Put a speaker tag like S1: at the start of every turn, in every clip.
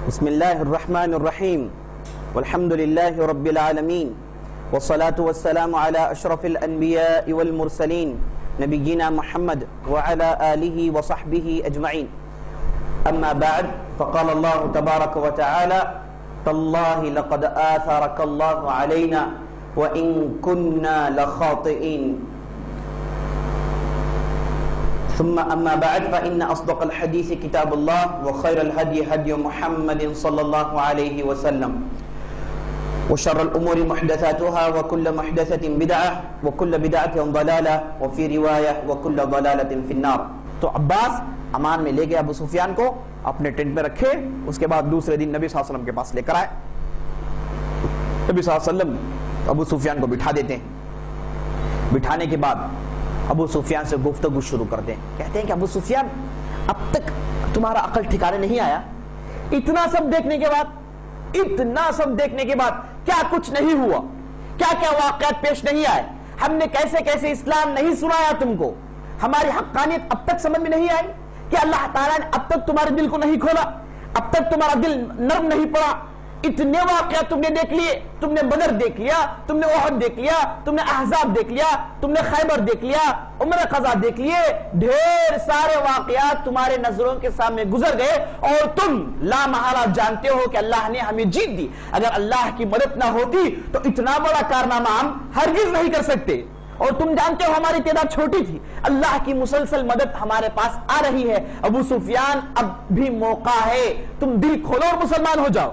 S1: بسم الله الرحمن الرحيم والحمد لله رب العالمين والصلاة والسلام على أشرف الأنبياء والمرسلين نبينا محمد وعلى آله وصحبه أجمعين. أما بعد فقال الله تبارك وتعالى تالله لقد آثرك الله علينا وإن كنا لخاطئين. ثم أما بعد فإن أصدق الحديث كتاب الله وخير الهدي هدي محمد صلى الله عليه وسلم وشر الأمور محدثاتها وكل محدثة بدعة وكل بدعة ضلالة وفي رواية وكل ضلالة في النار. تو عباس امان میں لے گئے ابو سفیان کو، اپنے ٹینٹ میں رکھے، اس کے بعد دوسرے دن نبی صلی اللہ علیہ وسلم کے پاس لے کر آئے. نبی صلی اللہ علیہ وسلم ابو سفیان کو بٹھا دیتے ہیں. بٹھانے کے بعد ابو سفیان سے گفتگو شروع کرتے ہیں. کہتے ہیں کہ ابو سفیان اب تک تمہارا عقل ٹھکانے نہیں آیا؟ اتنا سب دیکھنے کے بعد کیا کچھ نہیں ہوا؟ کیا کیا واقعات پیش نہیں آئے؟ ہم نے کیسے کیسے اسلام نہیں سنایا تم کو؟ ہماری حقانیت اب تک سمجھ میں نہیں آئی کہ اللہ تعالیٰ نے اب تک تمہارے دل کو نہیں کھولا؟ اب تک تمہارا دل نرم نہیں پڑا؟ اتنے واقعات تم نے دیکھ لیے. تم نے بدر دیکھ لیا، تم نے احد دیکھ لیا، تم نے احزاب دیکھ لیا، تم نے خیبر دیکھ لیا، عمر قضا دیکھ لیے. ڈھیر سارے واقعات تمہارے نظروں کے سامنے گزر گئے اور تم لا محالہ جانتے ہو کہ اللہ نے ہمیں جیت دی. اگر اللہ کی مدد نہ ہوتی تو اتنا بڑا کارنامہ ہم ہرگز نہیں کر سکتے. اور تم جانتے ہو ہماری تعداد چھوٹی تھی. اللہ کی مسلسل مدد ہمارے پاس آ رہی ہے. ابو سفیان اب بھی موقع ہے، تم دل کھولو اور مسلمان ہو جاؤ.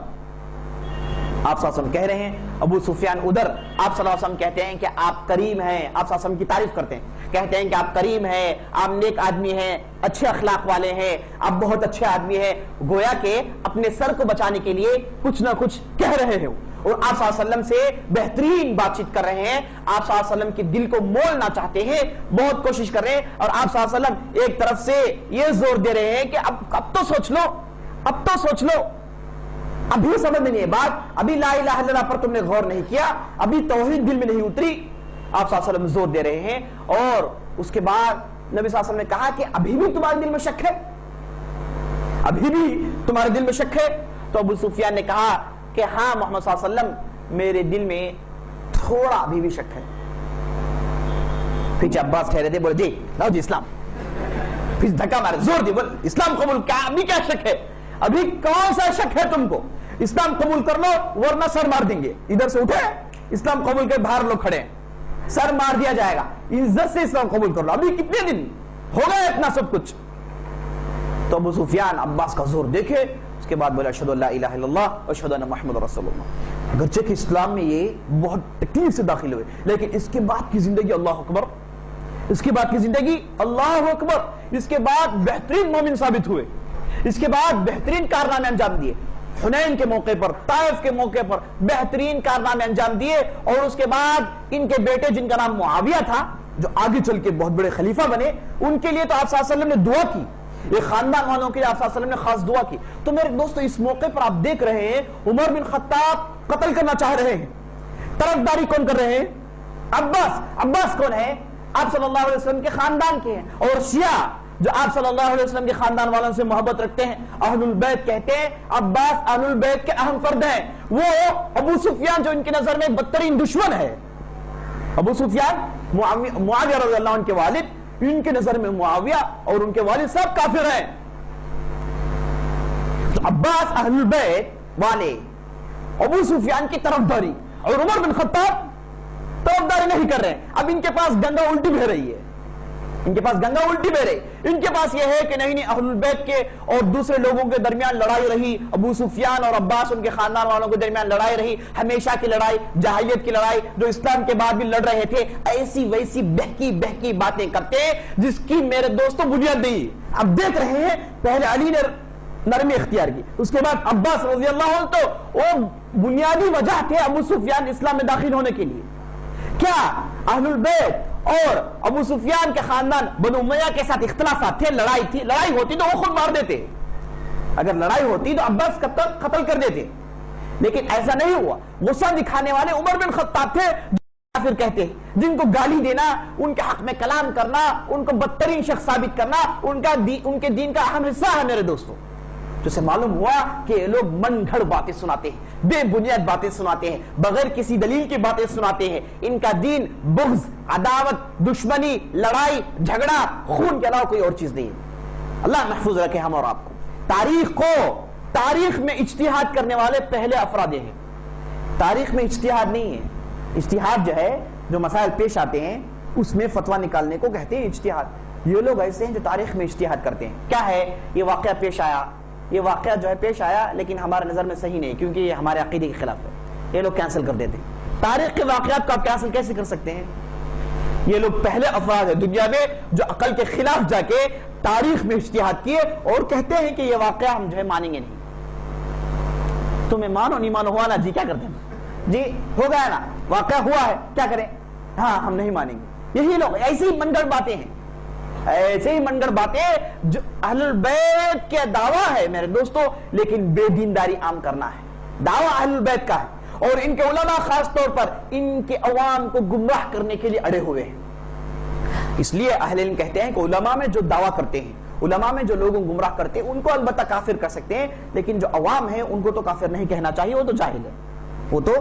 S1: آپ صلی اللہ علیہ وسلم کہہ رہے ہیں، ابو سفیان ادھر. آپ صلی اللہ علیہ وسلم کہتے ہیں کہ آپ کریم ہیں. آپ صلی اللہ علیہ وسلم کی تعریف کرتے ہیں، کہتے ہیں کہ آپ کریم ہیں، آپ نیک آدمی ہیں، اچھے اخلاق والے ہیں، آپ بہت اچھے آدمی ہیں. گویا کہ اپنے سر کو بچانے کے لیے کچھ نہ کچھ کہہ رہے ہیں اور آپ صلی اللہ علیہ وسلم سے بہترین بات چیت کر رہے ہیں. آپ صلی اللہ علیہ وسلم کے دل کو مولنا چاہتے ہیں، بہت کوشش کر رہے ہیں. اور آپ صلی اللہ علیہ وسلم ایک طرف سے یہ زور دے رہے ہیں کہ اب تو سوچ لو، اب تو سوچ لو. ابھی سمجھ میں نہیں ہے بات، ابھی لا الہ الا اللہ پر تم نے غور نہیں کیا، ابھی توحید دل میں نہیں اتری. آپ صلی اللہ علیہ وسلم زور دے رہے ہیں. اور اس کے بعد نبی صلی اللہ علیہ وسلم نے کہا کہ ابھی بھی تمہارے دل میں شک ہے؟ ابھی بھی تمہارے دل میں شک ہے؟ تو ابو سفیان نے کہا کہ ہاں محمد صلی اللہ علیہ وسلم، میرے دل میں تھوڑا ابھی بھی شک ہے. پھر عباس ٹھہرے تھے، بولے جی لاؤ جی اسلام. پھر دھکا مارے، زور دی، بول اسلام قبول. کیا ابھی کیا شک ہے؟ ابھی کون سا شک ہے تم کو؟ اسلام قبول کر لو ورنہ سر مار دیں گے. ادھر سے اٹھے، اسلام قبول کر، باہر لوگ کھڑے ہیں، سر مار دیا جائے گا. عزت سے اسلام قبول کر لو. ابھی کتنے دن ہو گئے اتنا سب کچھ. تو ابو سفیان عباس کا زور دیکھے، اس کے بعد بولا اشہد ان لا الہ الا اللہ واشہد ان محمد رسول اللہ. اگرچہ کہ اسلام میں یہ بہت تکلیف سے داخل ہوئے، لیکن اس کے بعد کی زندگی اللہ اکبر، اس کے بعد کی زندگی اللہ اکبر. اس کے بعد بہترین مومن ثابت ہوئے، اس کے بعد بہترین کارنامے انجام دیے. حنین کے موقع پر، طائف کے موقع پر بہترین کارنامے انجام دیے. اور اس کے بعد ان کے بیٹے جن کا نام معاویہ تھا، جو آگے چل کے بہت بڑے خلیفہ بنے، ان کے لیے تو آپ صلی اللہ علیہ وسلم نے دعا کی. یہ خاندان والوں کے لیے آپ صلی اللہ علیہ وسلم نے خاص دعا کی. تو میرے دوستو، اس موقع پر آپ دیکھ رہے ہیں عمر بن خطاب قتل کرنا چاہ رہے ہیں. طرفداری کون کر رہے ہیں؟ عباس. عباس کون ہے؟ آپ صلی اللہ علیہ وسلم کے خاندان کے ہیں. اور شیعہ جو آپ صلی اللہ علیہ وسلم کے خاندان والوں سے محبت رکھتے ہیں، اہل البیت کہتے ہیں، عباس اہل البیت کے اہم فرد ہیں. وہ ابو سفیان جو ان کی نظر میں بدترین دشمن ہے. ابو سفیان معاویہ رضی اللہ عنہ کے والد، ان کے نظر میں معاویہ اور ان کے والد سب کافر ہیں. تو عباس اہل البیت والے ابو سفیان کی طرفداری، اور عمر بن خطاب طرفداری نہیں کر رہے. اب ان کے پاس گنگا الٹی بہ رہی ہے، ان کے پاس گنگا الٹی بہ رہی. ان کے پاس یہ ہے کہ نہیں اہل البیت کے اور دوسرے لوگوں کے درمیان لڑائی رہی. ابو سفیان اور عباس ان کے خاندان والوں کے درمیان لڑائی رہی، ہمیشہ کی لڑائی، جاہلیت کی لڑائی، جو اسلام کے بعد بھی لڑ رہے تھے. ایسی ویسی بہکی باتیں کرتے جس کی میرے دوستوں بنیاد نہیں. اب دیکھ رہے ہیں، پہلے علی نے نرمی اختیار کی، اس کے بعد عباس رضی اللہ عنہ، تو وہ بنیادی وجہ تھے ابو سفیان اسلام میں داخل ہونے کے لیے. کیا اہل البیت اور ابو سفیان کے خاندان بنو امیہ کے ساتھ اختلافات تھے؟ لڑائی تھی. لڑائی ہوتی تو وہ خود مار دیتے، اگر لڑائی ہوتی تو عباس قتل کر دیتے. لیکن ایسا نہیں ہوا. غصہ دکھانے والے عمر بن خطاب تھے، کافر کہتے ہیں، جن کو گالی دینا، ان کے حق میں کلام کرنا، ان کو بدترین شخص ثابت کرنا ان کے دین کا اہم حصہ ہے میرے دوستوں. تو اسے معلوم ہوا کہ یہ لوگ من گھڑ باتیں سناتے ہیں، بے بنیاد باتیں سناتے ہیں، بغیر کسی دلیل کی باتیں سناتے ہیں. ان کا دین بغض، عداوت، دشمنی، لڑائی، جھگڑا، خون کے علاوہ کوئی اور چیز نہیں ہے. اللہ محفوظ رکھے ہم اور آپ کو. تاریخ میں اجتہاد کرنے والے پہلے افراد ہیں. تاریخ میں اجتہاد نہیں ہے. اجتہاد جو ہے، جو مسائل پیش آتے ہیں اس میں فتویٰ نکالنے کو کہتے ہیں اجتہاد. یہ لوگ ایسے ہیں جو تاریخ میں اجتہاد کرتے ہیں. کیا ہے یہ واقعہ پیش آیا، یہ واقعہ جو ہے پیش آیا لیکن ہمارے نظر میں صحیح نہیں کیونکہ یہ ہمارے عقیدے کے خلاف ہے، یہ لوگ کینسل کر دیتے ہیں. تاریخ کے واقعات کو آپ کینسل کیسے کر سکتے ہیں؟ یہ لوگ پہلے افراد ہیں دنیا میں جو عقل کے خلاف جا کے تاریخ میں اجتہاد کیے اور کہتے ہیں کہ یہ واقعہ ہم جو ہے مانیں گے نہیں. تمہیں مانو نہیں مانو ہوا نا جی، کیا کرتے ہیں جی، ہو گیا نا، واقعہ ہوا ہے، کیا کریں، ہاں ہم نہیں مانیں گے. یہی لوگ ایسی ہی من گھڑ باتیں ہیں، ایسے ہی من گھڑ باتیں جو اہل البیت کے دعویٰ ہے میرے دوستو، لیکن بے دینداری عام کرنا ہے. دعویٰ اہل البیت کا ہے اور ان کے علماء خاص طور پر ان کے عوام کو گمراہ کرنے کے لیے اڑے ہوئے ہیں. اس لیے اہل علم کہتے ہیں کہ علماء میں جو دعویٰ کرتے ہیں، علماء میں جو لوگوں گمراہ کرتے ہیں ان کو البتہ کافر کر سکتے ہیں، لیکن جو عوام ہیں ان کو تو کافر نہیں کہنا چاہیے، وہ تو جاہل ہے، وہ تو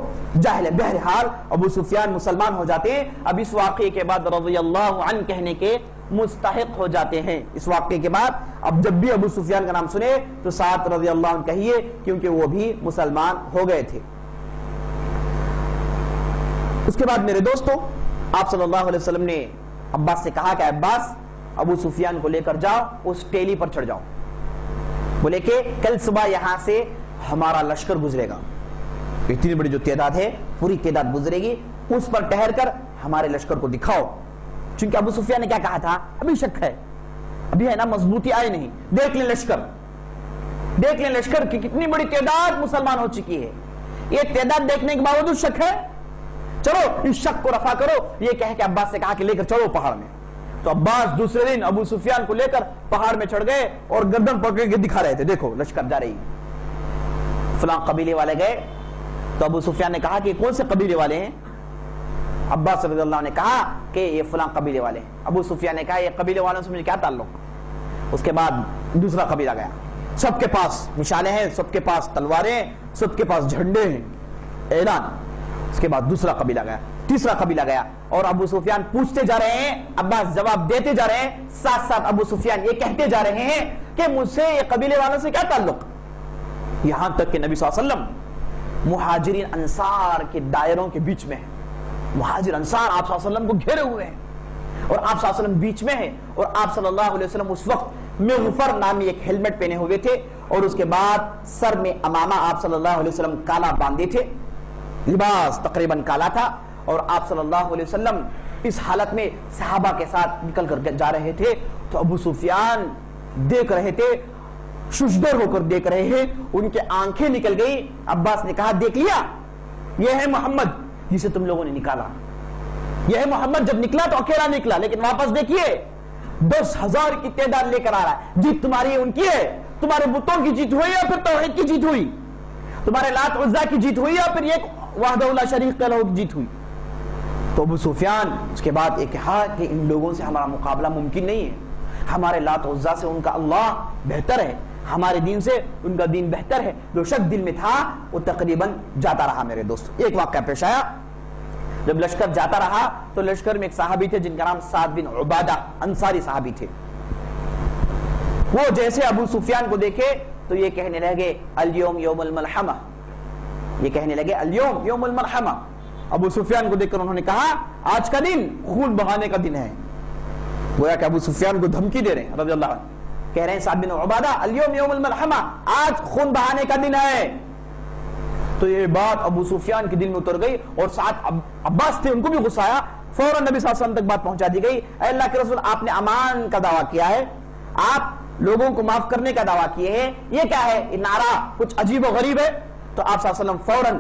S1: جاہل ہے. بہرحال ابو سفیان مسلمان ہو جاتے ہیں. اب اس واقعے کے بعد رضی اللہ عنہ کہنے کے مستحق ہو جاتے ہیں. اس واقعے کے بعد اب جب بھی ابو سفیان کا نام سنے تو ساتھ رضی اللہ عنہ کہیے، کیونکہ وہ بھی مسلمان ہو گئے تھے. اس کے بعد میرے دوستو آپ صلی اللہ علیہ وسلم نے عباس سے کہا کہ عباس ابو سفیان کو لے کر جاؤ، اس ٹیلی پر چڑھ جاؤ. بولے کہ کل صبح یہاں سے ہمارا لشکر گزرے گا، اتنی بڑی جو تعداد ہے پوری تعداد گزرے گی، اس پر ٹھہر کر ہمارے لشکر کو دکھاؤ. چونکہ ابو سفیان نے کیا کہا تھا، ابھی شک ہے، ابھی ہے نا مضبوطی آئی نہیں، دیکھ لیں لشکر، دیکھ لیں لشکر کی کتنی بڑی تعداد مسلمان ہو چکی ہے. یہ تعداد دیکھنے کے باوجود شک ہے، چلو اس شک کو رفع کرو. یہ کہہ کہ عباس سے کہا کہ لے کر چلو پہاڑ میں. تو عباس دوسرے دن ابو سفیان کو لے کر پہاڑ میں چڑھ گئے اور گردن پکڑ کے دکھا رہے تھے، دیکھو لشکر جا رہی ہے. فلاں قبیلے والے گئے تو ابو سفیان نے کہا کہ کون سے قبیلے والے ہیں؟ عباس رضی اللہ عنہ نے کہا کہ یہ فلاں قبیلے والے ہیں. ابو سفیان نے کہا یہ قبیلے والوں سے مجھے کیا تعلق؟ اس کے بعد دوسرا قبیلہ گیا، سب کے پاس مشالیں ہیں، سب کے پاس تلواریں ہیں، سب کے پاس جھنڈے ہیں، اعلان. اس کے بعد دوسرا قبیلہ گیا، تیسرا قبیلہ گیا، اور ابو سفیان پوچھتے جا رہے ہیں، عباس جواب دیتے جا رہے ہیں، ساتھ ساتھ ابو سفیان یہ کہتے جا رہے ہیں کہ مجھ سے یہ قبیلے والوں سے کیا تعلق. یہاں تک کہ نبی صلی اللہ علیہ وسلم مہاجرین انصار کے دائروں کے بیچ میں ہیں. مہاجر انصار آپ صلی اللہ علیہ وسلم کو گھیرے ہوئے ہیں اور آپ صلی اللہ علیہ وسلم بیچ میں ہیں، اور آپ صلی اللہ علیہ وسلم اس وقت مغفر نامی ایک ہیلمٹ پہنے ہوئے تھے، اور اس کے بعد سر میں امامہ آپ صلی اللہ علیہ وسلم کالا باندھے تھے، لباس تقریباً کالا تھا، اور آپ صلی اللہ علیہ وسلم اس حالت میں صحابہ کے ساتھ نکل کر جا رہے تھے. تو ابو سفیان دیکھ رہے تھے، ششدر ہو کر دیکھ رہے ہیں، ان کے آنکھیں نکل گئی. عباس نے کہا دیکھ لیا، یہ ہے محمد جسے تم لوگوں نے نکالا، یہ ہے محمد. جب نکلا تو اکیلا نکلا، لیکن واپس دیکھیے 10,000 کی تعداد لے کر آ رہا ہے. جیت تمہاری ان کی ہے، تمہارے بتوں کی جیت ہوئی یا پھر توحید کی جیت ہوئی، تمہارے لات عزا کی جیت ہوئی یا پھر یہ وحدہ لا شریک لہ کی جیت ہوئی. تو ابو سفیان اس کے بعد یہ کہا کہ ان لوگوں سے ہمارا مقابلہ ممکن نہیں ہے، ہمارے لات عزا سے ان کا اللہ بہتر ہے، ہمارے دین سے ان کا دین بہتر ہے. جو شک دل میں تھا وہ تقریباً جاتا رہا. میرے دوست ایک واقعہ پیش آیا، جب لشکر جاتا رہا تو لشکر میں ایک صحابی تھے جن کا نام سعد بن عبادہ، انصاری صحابی تھے. وہ جیسے ابو سفیان کو دیکھے تو یہ کہنے لگے الیوم یوم الملحمہ، یہ کہنے لگے الیوم یوم الملحمہ. ابو سفیان کو دیکھ کر انہوں نے کہا آج کا دن خون بہانے کا دن ہے. گویا کہ ابو سفیان کو دھمکی دے رہے ہیں رضی اللہ عنہ، کہہ رہے ہیں سعد بن عبادہ الیوم یوم الملحمہ، آج خون بہانے کا دن ہے. تو یہ بات ابو سفیان کے دل میں اتر گئی، اور ساتھ عباس تھے ان کو بھی غصہ آیا. فوراً نبی صلی اللہ علیہ وسلم تک بات پہنچا دی گئی، اے اللہ کے رسول آپ نے امان کا دعویٰ کیا ہے، آپ لوگوں کو معاف کرنے کا دعویٰ کیے ہیں، یہ کیا ہے، یہ نعرہ کچھ عجیب و غریب ہے. تو آپ صلی اللہ علیہ وسلم فوراً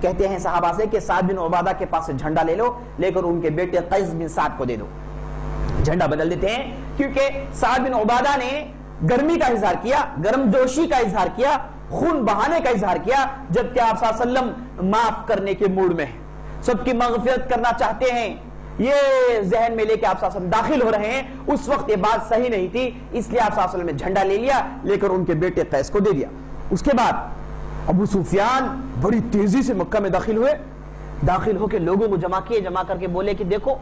S1: کہتے ہیں صحابہ سے کہ سعد بن عبادہ کے پاس سے جھنڈا لے لو، لے کر ان کے بیٹے قیس بن سعد کو دے دو. جھنڈا بدل دیتے ہیں کیونکہ سعد بن عبادہ نے گرمی کا اظہار کیا، گرم جوشی کا اظہار کیا، خون بہانے کا اظہار کیا، جبکہ آپ صلی اللہ علیہ وسلم معاف کرنے کے موڈ میں ہیں، سب کی مغفرت کرنا چاہتے ہیں، یہ ذہن میں لے کے آپ صلی اللہ علیہ وسلم داخل ہو رہے ہیں. اس وقت یہ بات صحیح نہیں تھی, اس لیے آپ صلی اللہ علیہ وسلم نے جھنڈا لے لیا, لے کر ان کے بیٹے قیس کو دے دیا. اس کے بعد ابو سفیان بڑی تیزی سے مکہ میں داخل ہوئے. داخل ہو کے لوگوں کو جمع کیے, جمع کر کے بولے کہ دیکھو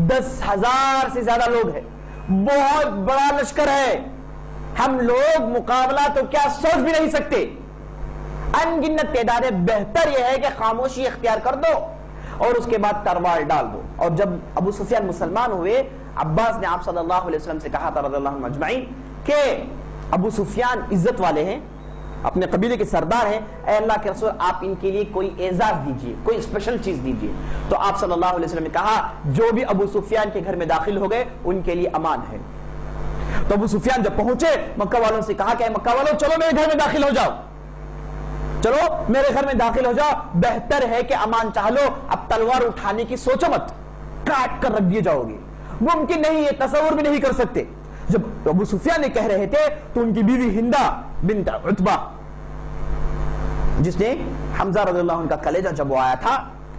S1: 10,000 سے زیادہ لوگ ہیں, بہت بڑا لشکر ہے, ہم لوگ مقابلہ تو کیا سوچ بھی نہیں سکتے, ان گنت تعداد ہے, بہتر یہ ہے کہ خاموشی اختیار کر دو اور اس کے بعد تلوار ڈال دو. اور جب ابو سفیان مسلمان ہوئے, عباس نے آپ صلی اللہ علیہ وسلم سے کہا تھا رضی اللہ عنہ اجمعین کہ ابو سفیان عزت والے ہیں, اپنے قبیلے کے سردار ہیں, اے اللہ کے رسول آپ ان کے لیے کوئی اعزاز دیجئے, کوئی اسپیشل چیز دیجئے. تو آپ صلی اللہ علیہ وسلم نے کہا جو بھی ابو سفیان کے گھر میں داخل ہو گئے ان کے لیے امان ہے. تو ابو سفیان جب پہنچے مکہ والوں سے کہا کہ اے مکہ والوں چلو میرے گھر میں داخل ہو جاؤ, چلو میرے گھر میں داخل ہو جاؤ, بہتر ہے کہ امان چاہ لو, اب تلوار اٹھانے کی سوچو مت, کاٹ کر رکھ دیے جاؤ گے, ممکن نہیں, یہ تصور بھی نہیں کر سکتے. جب ابو سفیان نے کہہ رہے تھے تو ان کی بیوی ہندہ بنت عتبہ, جس نے حمزہ رضی اللہ عنہ کا کلیجہ جب وہ آیا تھا,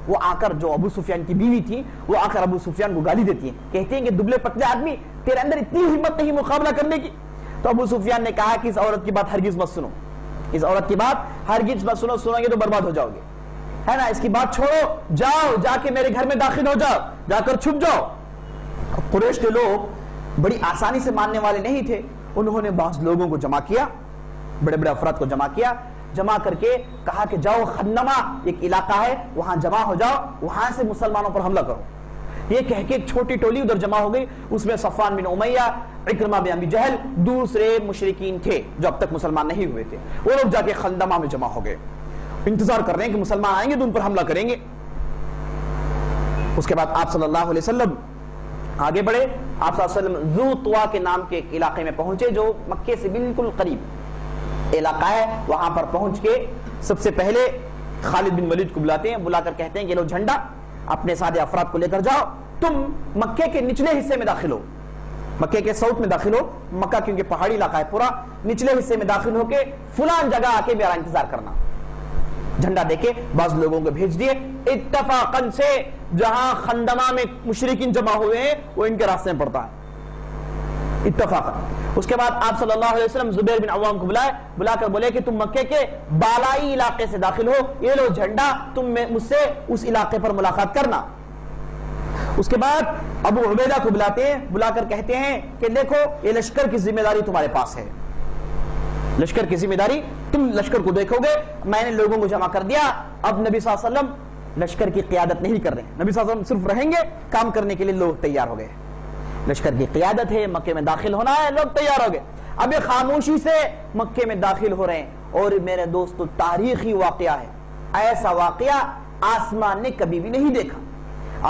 S1: وہ آ کر, جو ابو سفیان کی بیوی تھی, وہ آ کر ابو سفیان کو گالی دیتی ہیں, کہتی ہیں کہ دبلے پتلے آدمی, تیرے اندر اتنی ہمت نہیں مقابلہ کرنے کی. تو ابو سفیان نے کہا کہ اس عورت کی بات ہرگز مت سنو, اس عورت کی بات ہرگز مت سنو, سنو گے تو برباد ہو جاؤ گے, ہے نا, اس کی بات چھوڑو, جاؤ جا کے میرے گھر میں داخل ہو جاؤ, جا کر چھپ جاؤ. قریش کے لوگ بڑی آسانی سے ماننے والے نہیں تھے, انہوں نے بعض لوگوں کو جمع کیا, بڑے بڑے افراد کو جمع کیا, جمع کر کے کہا کہ جاؤ خندمہ ایک علاقہ ہے وہاں جمع ہو جاؤ, وہاں سے مسلمانوں پر حملہ کرو. یہ کہہ کے ایک چھوٹی ٹولی ادھر جمع ہو گئی, اس میں صفوان بن امیہ, اکرمہ بن ابی جہل, دوسرے مشرکین تھے جو اب تک مسلمان نہیں ہوئے تھے, وہ لوگ جا کے خندمہ میں جمع ہو گئے, انتظار کر رہے ہیں کہ مسلمان آئیں گے تو ان پر حملہ کریں گے. اس کے بعد آپ صلی اللہ علیہ وسلم آگے بڑھے, آپ صلی اللہ علیہ وسلم ذو طوا کے نام کے ایک علاقے میں پہنچے جو مکے سے بالکل قریب علاقہ ہے. وہاں پر پہنچ کے سب سے پہلے خالد بن ولید کو بلاتے ہیں, بلا کر کہتے ہیں کہ لو جھنڈا اپنے سارے افراد کو لے کر جاؤ, تم مکے کے نچلے حصے میں داخل ہو, مکے کے ساؤتھ میں داخل ہو, مکہ کیونکہ پہاڑی علاقہ ہے پورا, نچلے حصے میں داخل ہو کے فلان جگہ آ کے میرا انتظار کرنا. جھنڈا دے کے بعض لوگوں کو بھیج دیے, اتفاقاً سے جہاں خندمہ میں مشرکین جمع ہوئے ہیں وہ ان کے راستے میں پڑتا ہے, اتفاقاً. اس کے بعد آپ صلی اللہ علیہ وسلم زبیر بن عوام کو بلائے, بلا کر بولے کہ تم مکے کے بالائی علاقے سے داخل ہو, یہ لو جھنڈا, تم مجھ سے اس علاقے پر ملاقات کرنا. اس کے بعد ابو عبیدہ کو بلاتے ہیں, بلا کر کہتے ہیں کہ دیکھو یہ لشکر کی ذمہ داری تمہارے پاس ہے, لشکر کی ذمہ داری, تم لشکر کو دیکھو گے, میں نے لوگوں کو جمع کر دیا. اب نبی صلی اللہ علیہ وسلم لشکر کی قیادت نہیں کر رہے, نبی صلی اللہ علیہ وسلم صرف رہیں گے, کام کرنے کے لیے لوگ تیار ہو گئے. لشکر کی قیادت ہے, مکے میں داخل ہونا ہے, لوگ تیار ہو گئے. اب یہ خاموشی سے مکے میں داخل ہو رہے ہیں, اور میرے دوستو تاریخی واقعہ ہے, ایسا واقعہ آسمان نے کبھی بھی نہیں دیکھا,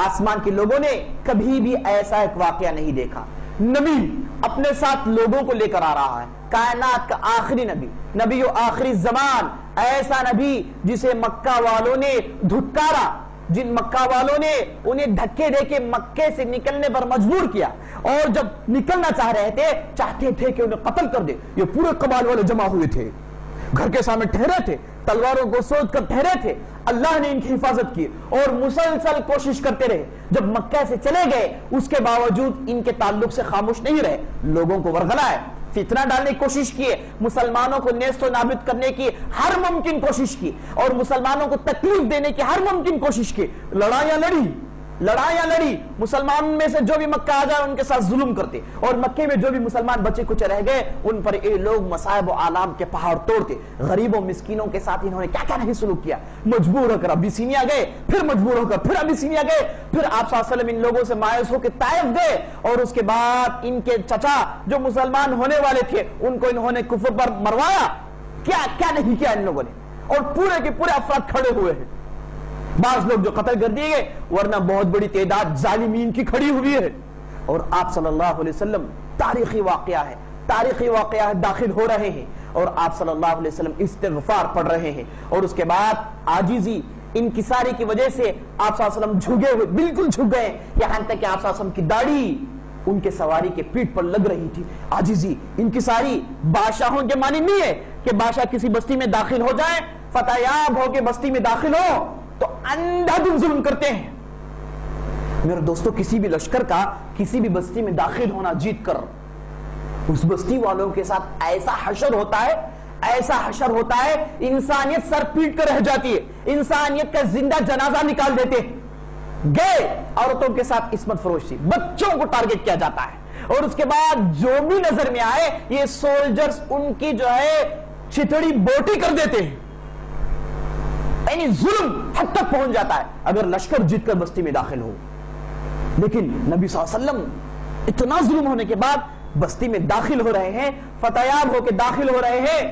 S1: آسمان کے لوگوں نے کبھی بھی ایسا ایک واقعہ نہیں دیکھا. نبی اپنے ساتھ لوگوں کو لے کر آ رہا ہے, کائنات کا آخری نبی, نبی و آخری زمان, ایسا نبی جسے مکہ والوں نے دھتکارا, جن مکہ والوں نے انہیں دھکے دے کے مکے سے نکلنے پر مجبور کیا, اور جب نکلنا چاہ رہے تھے, چاہتے تھے کہ انہیں قتل کر دے. یہ پورے قبائل والے جمع ہوئے تھے, گھر کے سامنے ٹھہرے تھے, تلواروں کو سوچ کر ٹھہرے تھے. اللہ نے ان کی حفاظت کی اور مسلسل کوشش کرتے رہے. جب مکہ سے چلے گئے اس کے باوجود ان کے تعلق سے خاموش نہیں رہے, لوگوں کو ورغلائے, فتنہ ڈالنے کی کوشش کی, مسلمانوں کو نیست و نابود کرنے کی ہر ممکن کوشش کی, اور مسلمانوں کو تکلیف دینے کی ہر ممکن کوشش کی. لڑائیاں لڑی, مسلمان میں سے جو بھی مکہ آ جائے ان کے ساتھ ظلم کرتے, اور مکے میں جو بھی مسلمان بچے کچھ رہ گئے ان پر یہ لوگ مصائب و آلام کے پہاڑ توڑتے. غریبوں مسکینوں کے ساتھ انہوں نے کیا کیا نہیں سلوک کیا. مجبور ہو کر ابیسینیا گئے, پھر مجبور ہو کر پھر ابیسینیا گئے, پھر آپ صلی اللہ علیہ وسلم ان لوگوں سے مایوس ہو کے طائف گئے, اور اس کے بعد ان کے چچا جو مسلمان ہونے والے تھے ان کو انہوں نے کفر پر مروایا. کیا کیا نہیں کیا ان لوگوں نے, اور پورے کے پورے افراد کھڑے ہوئے ہیں. بعض لوگ جو قتل کر دیے گئے, ورنہ بہت بڑی تعداد ظالمین کی کھڑی ہوئی ہے. اور آپ صلی اللہ علیہ وسلم تاریخی واقعہ ہے, داخل ہو رہے ہیں, اور آپ صلی اللہ علیہ وسلم استغفار پڑھ رہے ہیں. اور اس کے بعد عاجزی, انکساری کی وجہ سے آپ صلی اللہ علیہ وسلم جھکے ہوئے, بالکل جھک گئے, یہاں تک کہ آپ صلی اللہ علیہ وسلم کی داڑھی ان کے سواری کے پیٹ پر لگ رہی تھی. عاجزی, انکساری بادشاہوں کے معنی نہیں ہے کہ بادشاہ کسی بستی میں داخل ہو جائے, فتح یاب ہو کے بستی میں داخل ہو تو اندھا دھند ظلم کرتے ہیں, میرے دوستو کسی بھی لشکر کا کسی بھی بستی میں داخل ہونا جیت کر اس بستی والوں کے ساتھ ایسا حشر ہوتا ہے، ایسا حشر ہوتا ہے، انسانیت سر پیٹ کر رہ جاتی ہے، انسانیت کا زندہ جنازہ نکال دیتے ہیں۔ گئے عورتوں کے ساتھ عصمت فروشی، بچوں کو ٹارگٹ کیا جاتا ہے، اور اس کے بعد جو بھی نظر میں آئے یہ سولجرز ان کی جو ہے چتڑی بوٹی کر دیتے ہیں، یعنی ظلم حد تک پہنچ جاتا ہے اگر لشکر جیت کر بستی میں داخل ہو۔ لیکن نبی صلی اللہ علیہ وسلم اتنا ظلم ہونے کے بعد بستی میں داخل ہو رہے ہیں، فتح یاب ہو کے داخل ہو رہے ہیں،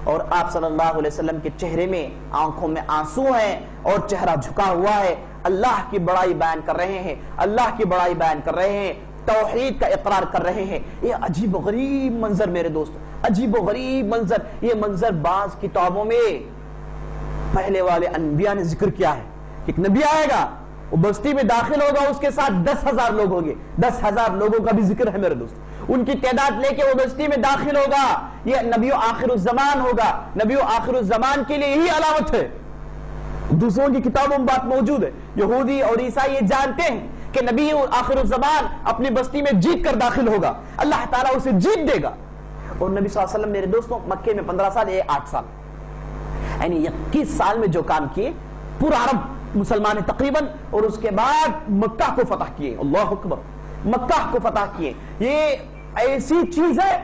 S1: اور آپ صلی اللہ علیہ وسلم کے چہرے میں آنکھوں میں آنسو ہیں اور چہرہ جھکا ہوا ہے، اللہ کی بڑائی بیان کر رہے ہیں، اللہ کی بڑائی بیان کر رہے ہیں، توحید کا اقرار کر رہے ہیں۔ یہ عجیب و غریب منظر میرے دوست، عجیب و غریب منظر، یہ منظر بعض کتابوں میں پہلے والے انبیاء نے ذکر کیا ہے۔ ایک نبی آئے گا، وہ بستی میں داخل ہوگا، اس کے ساتھ 10,000 لوگ ہوں گے، 10,000 لوگوں کا بھی ذکر ہے میرے دوست، ان کی تعداد لے کے وہ بستی میں داخل ہوگا، یہ نبی آخر الزمان ہوگا۔ نبی آخر الزمان کے لیے یہی علامت ہے، دوسروں کی کتابوں میں بات موجود ہے، یہودی اور عیسائی یہ جانتے ہیں کہ نبی آخر الزمان اپنی بستی میں جیت کر داخل ہوگا، اللہ تعالیٰ اسے جیت دے گا۔ اور نبی صلی اللہ علیہ وسلم میرے دوستوں مکے میں 15 سال، یہ 8 سال، یعنی 21 سال میں جو کام کیے، پورا عرب مسلمان ہے تقریباً، اور اس کے بعد مکہ کو فتح کیے، اللہ اکبر، مکہ کو فتح کیے۔ یہ ایسی چیز ہے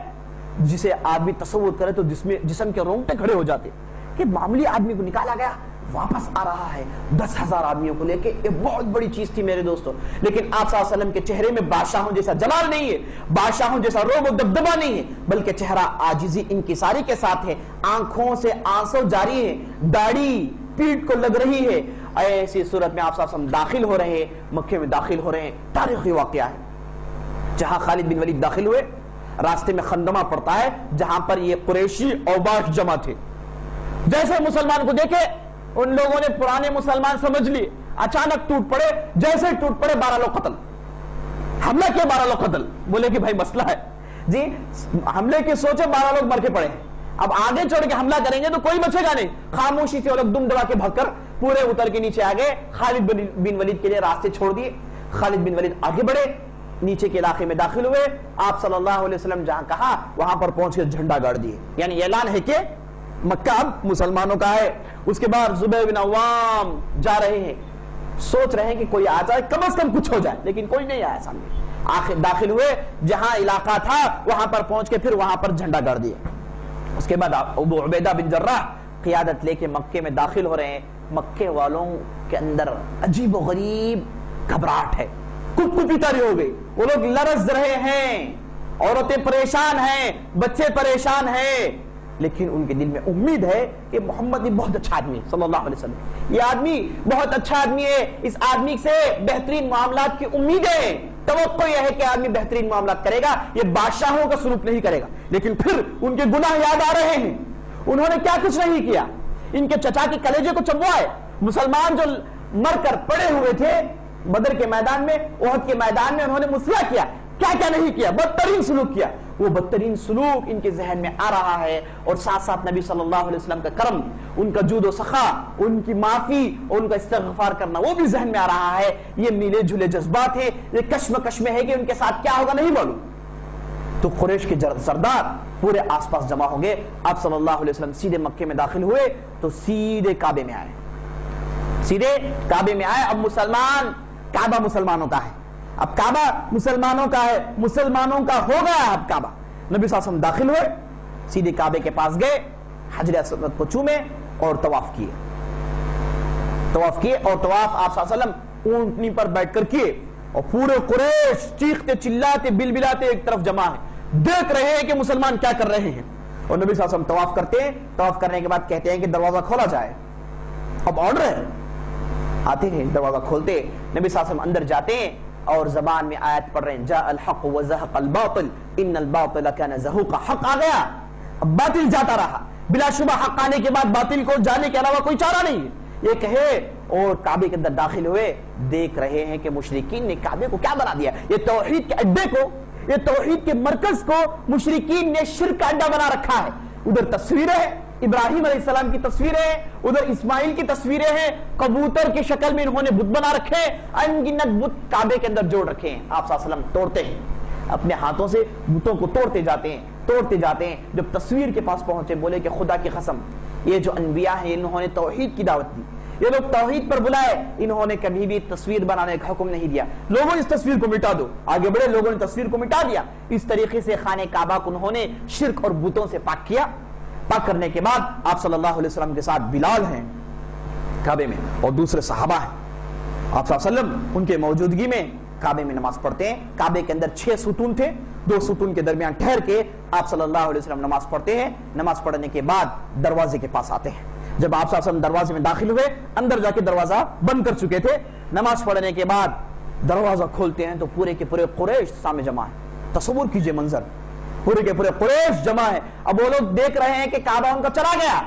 S1: جسے آدمی تصور کرے تو جسم کے رونگٹے کھڑے ہو جاتے کہ معمولی آدمی کو نکالا گیا، واپس آ رہا ہے 10,000 آدمیوں کو لے کے، یہ بہت بڑی چیز تھی میرے دوستو۔ لیکن آپ صلی اللہ علیہ وسلم کے چہرے میں بادشاہوں جیسا جلال نہیں ہے، بادشاہوں جیسا روب و دبدبا نہیں ہے، بلکہ چہرہ عاجزی انکساری کے ساتھ ہے، آنکھوں سے آنسو جاری ہے، داڑھی پیٹ کو لگ رہی ہے۔ ایسی صورت میں آپ صلی اللہ علیہ وسلم داخل ہو رہے ہیں، مکے میں داخل ہو رہے ہیں۔ تاریخی واقعہ ہے، جہاں خالد بن ولید داخل ہوئے، راستے میں خندمہ پڑتا ہے جہاں پر یہ قریشی اوباش جمع تھے۔ جیسے مسلمان کو دیکھے ان لوگوں نے پرانے مسلمان سمجھ لیے، اچانک ٹوٹ پڑے، جیسے ٹوٹ پڑے 12 لوگ قتل، حملہ کیا 12 لوگ قتل، بولے کہ بھائی مسئلہ ہے جی، حملے کی سوچے 12 لوگ مر کے پڑے ہیں، اب آگے چڑھ کے حملہ کریں گے تو کوئی بچے گا نہیں، خاموشی سے وہ لوگ دم دبا کے بھگ کر پورے اتر کے نیچے آگے، خالد بن ولید کے لیے راستے چھوڑ دیے۔ خالد بن ولید آگے بڑھے، نیچے کے علاقے میں داخل ہوئے، آپ صلی اللہ علیہ وسلم جہاں کہا وہاں پر پہنچ کے جھنڈا گاڑ دیے، یعنی اعلان ہے کہ مکہ اب مسلمانوں کا ہے۔ اس کے بعد زبیر بن عوام جا رہے ہیں، سوچ رہے ہیں کہ کوئی آ جائے، کم از کم کچھ ہو جائے، لیکن کوئی نہیں آیا سامنے۔ آخر داخل ہوئے، جہاں علاقہ تھا وہاں پر پہنچ کے پھر وہاں پر جھنڈا گاڑ دیے۔ اس کے بعد ابو عبیدہ بن جراح قیادت لے کے مکے میں داخل ہو رہے ہیں۔ مکے والوں کے اندر عجیب و غریب گھبراہٹ ہے، کپ کپی تاری ہو گئی، وہ لوگ لرز رہے ہیں، عورتیں پریشان ہیں، بچے پریشان ہیں، لیکن ان کے دل میں امید ہے کہ محمد بہت اچھا آدمی ہے صلی اللہ علیہ وسلم، یہ آدمی بہت اچھا آدمی ہے، اس آدمی سے بہترین معاملات کی امید ہے، توقع یہ ہے کہ آدمی بہترین معاملات کرے گا، یہ بادشاہوں کا سلوک نہیں کرے گا۔ لیکن پھر ان کے گناہ یاد آ رہے ہیں، انہوں نے کیا کچھ نہیں کیا، ان کے چچا کے کلیجے کو چبوائے، مسلمان جو مر کر پڑے ہوئے تھے بدر کے میدان میں، احد کے میدان میں، انہوں نے مسلح کیا، کیا کیا نہیں کیا، بدترین سلوک کیا، وہ بدترین سلوک ان کے ذہن میں آ رہا ہے، اور ساتھ ساتھ نبی صلی اللہ علیہ وسلم کا کرم، ان کا جود و سخا، ان کی معافی اور ان کا استغفار کرنا وہ بھی ذہن میں آ رہا ہے۔ یہ ملے جھلے جذبات ہیں، یہ کشمکش میں ہے کہ ان کے ساتھ کیا ہوگا نہیں معلوم۔ تو قریش کے سردار پورے آس پاس جمع ہوں گے، آپ صلی اللہ علیہ وسلم سیدھے مکے میں داخل ہوئے تو سیدھے کعبے میں آئے، سیدھے کعبے میں آئے۔ اب کعبہ مسلمانوں کا ہے، اب کعبہ مسلمانوں کا ہے، مسلمانوں کا ہو گیا اب کعبہ۔ نبی صلی اللہ علیہ وسلم داخل ہوئے، سیدھے کعبے کے پاس گئے، حجر اسود کو چومے اور طواف کیے، اور طواف آپ صلی اللہ علیہ وسلم اونٹنی پر بیٹھ کر کیے، اور پورے قریش چیختے چلاتے بلبلاتے ایک طرف جمع ہے، دیکھ رہے ہیں کہ مسلمان کیا کر رہے ہیں۔ اور نبی صلی اللہ علیہ وسلم طواف کرتے ہیں، طواف کرنے کے بعد کہتے ہیں کہ دروازہ کھولا جائے، اب آرڈر ہے، آتے ہیں دروازہ کھولتے، نبی صلی اللہ علیہ وسلم اندر جاتے ہیں اور زبان میں آیت پڑھ رہے ہیں، جاء الحق وزهق الباطل ان الباطل كان زهوقا، حق آ گیا، اب باطل جاتا رہا، بلا شبہ حق آنے کے بعد باطل کو جانے کے علاوہ کوئی چارہ نہیں ہے، یہ کہے، اور کعبے کے اندر داخل ہوئے، دیکھ رہے ہیں کہ مشرکین نے کعبے کو کیا بنا دیا، یہ توحید کے اڈے کو، یہ توحید کے مرکز کو مشرکین نے شرک کا اڈا بنا رکھا ہے، ادھر تصویریں ہیں، ابراہیم علیہ السلام کی تصویریں ہیں، ادھر اسماعیل کی تصویریں ہیں، کبوتر کی شکل میں انہوں نے بت بنا رکھے ہیں، انگنت بت کعبے کے اندر جوڑ رکھے ہیں۔ آپ صلی اللہ علیہ وسلم توڑتے ہیں، اپنے ہاتھوں سے بتوں کو توڑتے جاتے ہیں۔ جب تصویر کے پاس پہنچے بولے کہ خدا کی قسم، یہ جو انبیاء ہیں انہوں نے توحید کی دعوت دی، یہ لوگ توحید پر بلائے، انہوں نے کبھی بھی تصویر بنانے کا حکم نہیں دیا، لوگوں اس تصویر کو مٹا دو۔ آگے بڑھے، لوگوں نے تصویر کو مٹا دیا۔ اس طریقے سے خانہ کعبہ کو انہوں نے شرک اور بتوں سے پاک کیا۔ پاک کرنے کے بعد آپ صلی اللہ علیہ وسلم کے ساتھ بلال ہیں کعبے میں اور دوسرے صحابہ ہیں، آپ صلی اللہ علیہ وسلم ان کے موجودگی میں کعبے میں نماز پڑھتے ہیں۔ کعبے کے اندر 6 ستون تھے، 2 ستون کے درمیان ٹھہر کے آپ صلی اللہ علیہ وسلم نماز پڑھتے ہیں۔ نماز پڑھنے کے بعد دروازے کے پاس آتے ہیں۔ جب آپ صلی اللہ علیہ وسلم دروازے میں داخل ہوئے، اندر جا کے دروازہ بند کر چکے تھے، نماز پڑھنے کے بعد دروازہ کھولتے ہیں تو پورے کے پورے قریش سامنے جمع ہیں۔ تصور کیجئے منظر، پورے کے پورے قریش جمع ہے۔ اب وہ لوگ دیکھ رہے ہیں کہ کعبہ ان کا چلا گیا،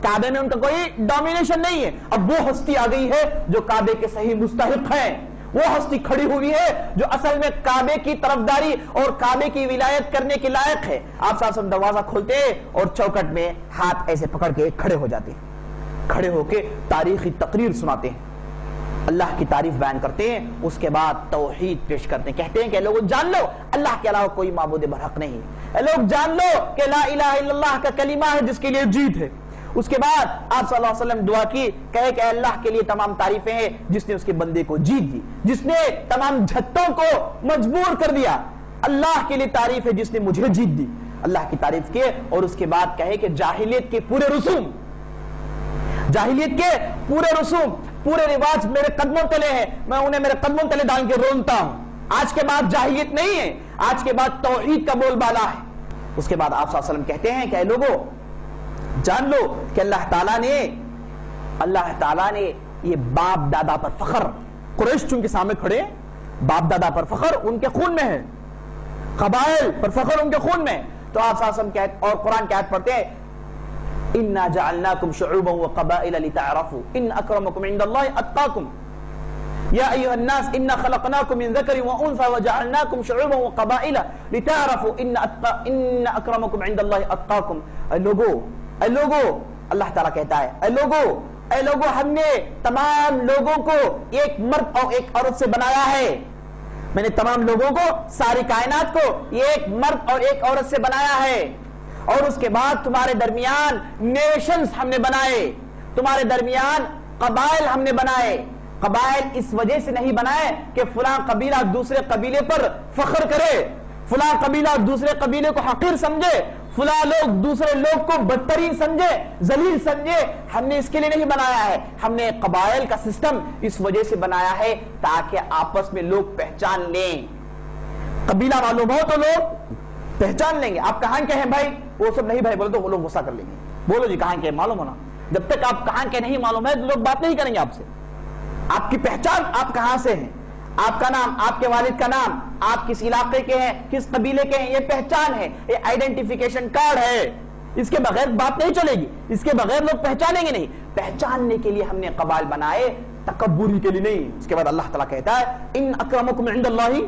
S1: کعبے میں ان کا کوئی ڈومینیشن نہیں ہے۔ اب وہ ہستی آ گئی ہے جو کعبے کے صحیح مستحق ہے، وہ ہستی کھڑی ہوئی ہے جو اصل میں کعبے کی طرفداری اور کعبے کی ولایت کرنے کے لائق ہے۔ آپ صلی اللہ علیہ وسلم دروازہ کھولتے اور چوکٹ میں ہاتھ ایسے پکڑ کے کھڑے ہو جاتے ہیں، کھڑے ہو کے تاریخی تقریر سناتے ہیں، اللہ کی تعریف بیان کرتے ہیں، اس کے بعد توحید پیش کرتے ہیں، کہتے ہیں کہ لوگوں جان لو اللہ کے علاوہ کوئی معبود برحق نہیں، لوگ جان لو کہ لا الہ الا اللہ کا کلمہ ہے جس کے لیے جیت ہے۔ اس کے بعد آپ صلی اللہ علیہ وسلم دعا کی، کہے کہ اللہ کے لیے تمام تعریفیں ہیں جس نے اس کے بندے کو جیت دی، جس نے تمام جھٹوں کو مجبور کر دیا، اللہ کے لیے تعریف ہے جس نے مجھے جیت دی، اللہ کی تعریف کیے۔ اور اس کے بعد کہے کہ جاہلیت کے پورے رسوم، جاہلیت کے پورے رسوم، پورے رواج میرے قدموں تلے ہیں، میں انہیں میرے قدموں تلے ڈال کے رونتا ہوں۔ آج کے بعد جاہلیت نہیں ہے، آج کے بعد توحید کا بول بالا ہے۔ اس کے بعد آپ صلی اللہ علیہ وسلم کہتے ہیں کہ اے لوگوں جان لو کہ اللہ تعالیٰ نے یہ باپ دادا پر فخر، قریش چونکہ سامنے کھڑے، باپ دادا پر فخر ان کے خون میں ہے، قبائل پر فخر ان کے خون میں، تو آپ صلی اللہ علیہ وسلم اور قرآن کی آیت پڑھتے ہیں اِنَّا جَعَلْنَاكُمْ شُعُوبًا وَقَبَائِلَ لِتَعْرَفُوا إِنَّ أَكْرَمَكُمْ عِنْدَ اللَّهِ أَتْقَاكُمْ يَا أَيُّهَا النَّاسُ إِنَّا خَلَقْنَاكُم مِّن ذَكَرٍ وَأُنثَىٰ وَجَعَلْنَاكُمْ شُعُوبًا وَقَبَائِلَ لِتَعْرَفُوا إِنَّ أَكْرَمَكُمْ عِنْدَ اللَّهِ أَتْقَاكُمْ۔ اے لوگو، اللہ تعالیٰ کہتا ہے اے لوگو ہم نے تمام لوگوں کو ایک مرد اور ایک عورت سے بنایا ہے، میں نے تمام لوگوں کو، ساری کائنات کو ایک مرد اور ایک عورت سے بنایا ہے، اور اس کے بعد تمہارے درمیان نیشنز ہم نے بنائے، تمہارے درمیان قبائل ہم نے بنائے۔ قبائل اس وجہ سے نہیں بنائے کہ فلاں قبیلہ دوسرے قبیلے پر فخر کرے، فلاں قبیلہ دوسرے قبیلے کو حقیر سمجھے، فلاں لوگ دوسرے لوگ کو بدترین سمجھے، ذلیل سمجھے، ہم نے اس کے لیے نہیں بنایا ہے۔ ہم نے قبائل کا سسٹم اس وجہ سے بنایا ہے تاکہ آپس میں لوگ پہچان لیں، قبیلہ معلوم ہو تو لوگ پہچان لیں گے۔ آپ کہاں کے ہیں بھائی، وہ سب نہیں بھائی بولے تو وہ لوگ غصہ کر لیں گے، بولو جی کہاں کے معلوم ہونا، جب تک آپ کہاں کے نہیں معلوم ہے تو لوگ بات نہیں کریں گے آپ سے۔ آپ کی پہچان، آپ کہاں سے ہیں، آپ کا نام، آپ کے والد کا نام، آپ کس علاقے کے ہیں، کس قبیلے کے ہیں، یہ پہچان ہے، یہ آئیڈینٹیفیکیشن کارڈ ہے، اس کے بغیر بات نہیں چلے گی، اس کے بغیر لوگ پہچانیں گے نہیں۔ پہچاننے کے لیے ہم نے قبائل بنائے، تکبری کے لیے نہیں۔ اس کے بعد اللہ تعالیٰ کہتا ہے ان اکرمکم عند اللہ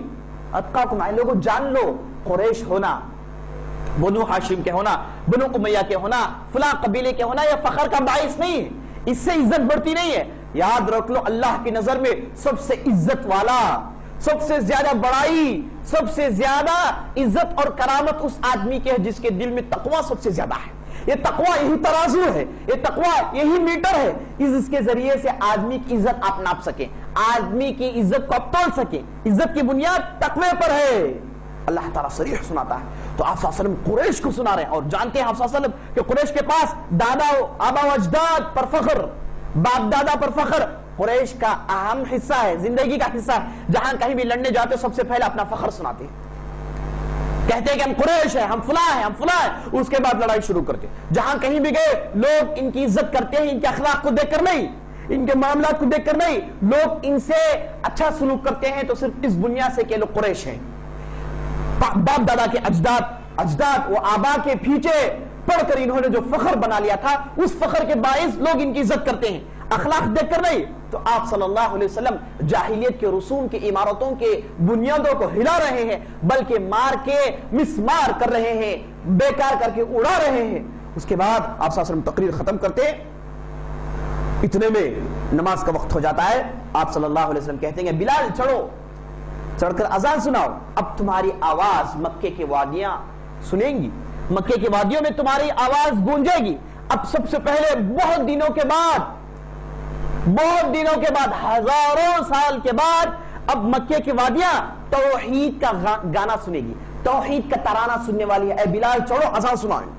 S1: اتقاکم، اے لوگوں جان لو قریش ہونا، بنو ہاشم کے ہونا، بنو امیہ کے ہونا، فلاں قبیلے کے ہونا یہ فخر کا باعث نہیں ہے، اس سے عزت بڑھتی نہیں ہے۔ یاد رکھ لو اللہ کی نظر میں سب سے عزت والا، سب سے زیادہ بڑائی، سب سے زیادہ عزت اور کرامت اس آدمی کے ہے جس کے دل میں تقوی سب سے زیادہ ہے۔ یہ تقوی یہی ترازو ہے، یہ تقوی یہی میٹر ہے، اس کے ذریعے سے آدمی کی عزت آپ ناپ سکیں، آدمی کی عزت کو آپ تول سکیں۔ عزت کی بنیاد تقوی پر ہے، اللہ تعالیٰ صریح سناتا ہے۔ تو آپ صلی اللہ علیہ وسلم قریش کو سنا رہے ہیں، اور جانتے ہیں آپ صلی اللہ علیہ وسلم کہ قریش کے پاس دادا آبا و اجداد پر فخر، باپ دادا پر فخر قریش کا اہم حصہ ہے، زندگی کا حصہ ہے۔ جہاں کہیں بھی لڑنے جاتے سب سے پہلے اپنا فخر سناتے ہیں، کہتے ہیں کہ ہم قریش ہیں، ہم فلاں ہیں، ہم فلاں ہیں، اس کے بعد لڑائی شروع کرتے ہیں۔ جہاں کہیں بھی گئے لوگ ان کی عزت کرتے ہیں، ان کے اخلاق کو دیکھ کر نہیں، ان کے معاملات کو دیکھ کر نہیں، لوگ ان سے اچھا سلوک کرتے ہیں تو صرف اس بنیاد سے کہ لوگ قریش ہیں۔ باپ دادا کے اجداد وہ آبا کے پیچھے پڑھ کر انہوں نے جو فخر بنا لیا تھا، اس فخر کے باعث لوگ ان کی عزت کرتے ہیں، اخلاق دیکھ کر نہیں۔ تو آپ صلی اللہ علیہ وسلم جاہلیت کے رسوم کی عمارتوں کے بنیادوں کو ہلا رہے ہیں، بلکہ مار کے مسمار کر رہے ہیں، بیکار کر کے اڑا رہے ہیں۔ اس کے بعد آپ صلی اللہ علیہ وسلم تقریر ختم کرتے، اتنے میں نماز کا وقت ہو جاتا ہے. آپ صلی اللہ علیہ وسلم کہتے ہیں کہ بلال چڑھو، چڑھ کر اذان سناؤ. اب تمہاری آواز مکے کی وادیاں سنیں گی، مکے کی وادیوں میں تمہاری آواز گونجے گی. اب سب سے پہلے بہت دنوں کے بعد ہزاروں سال کے بعد اب مکے کی وادیاں توحید کا گانا سنے گی، توحید کا ترانہ سننے والی ہے. اے بلال چڑھو اذان سنائیں.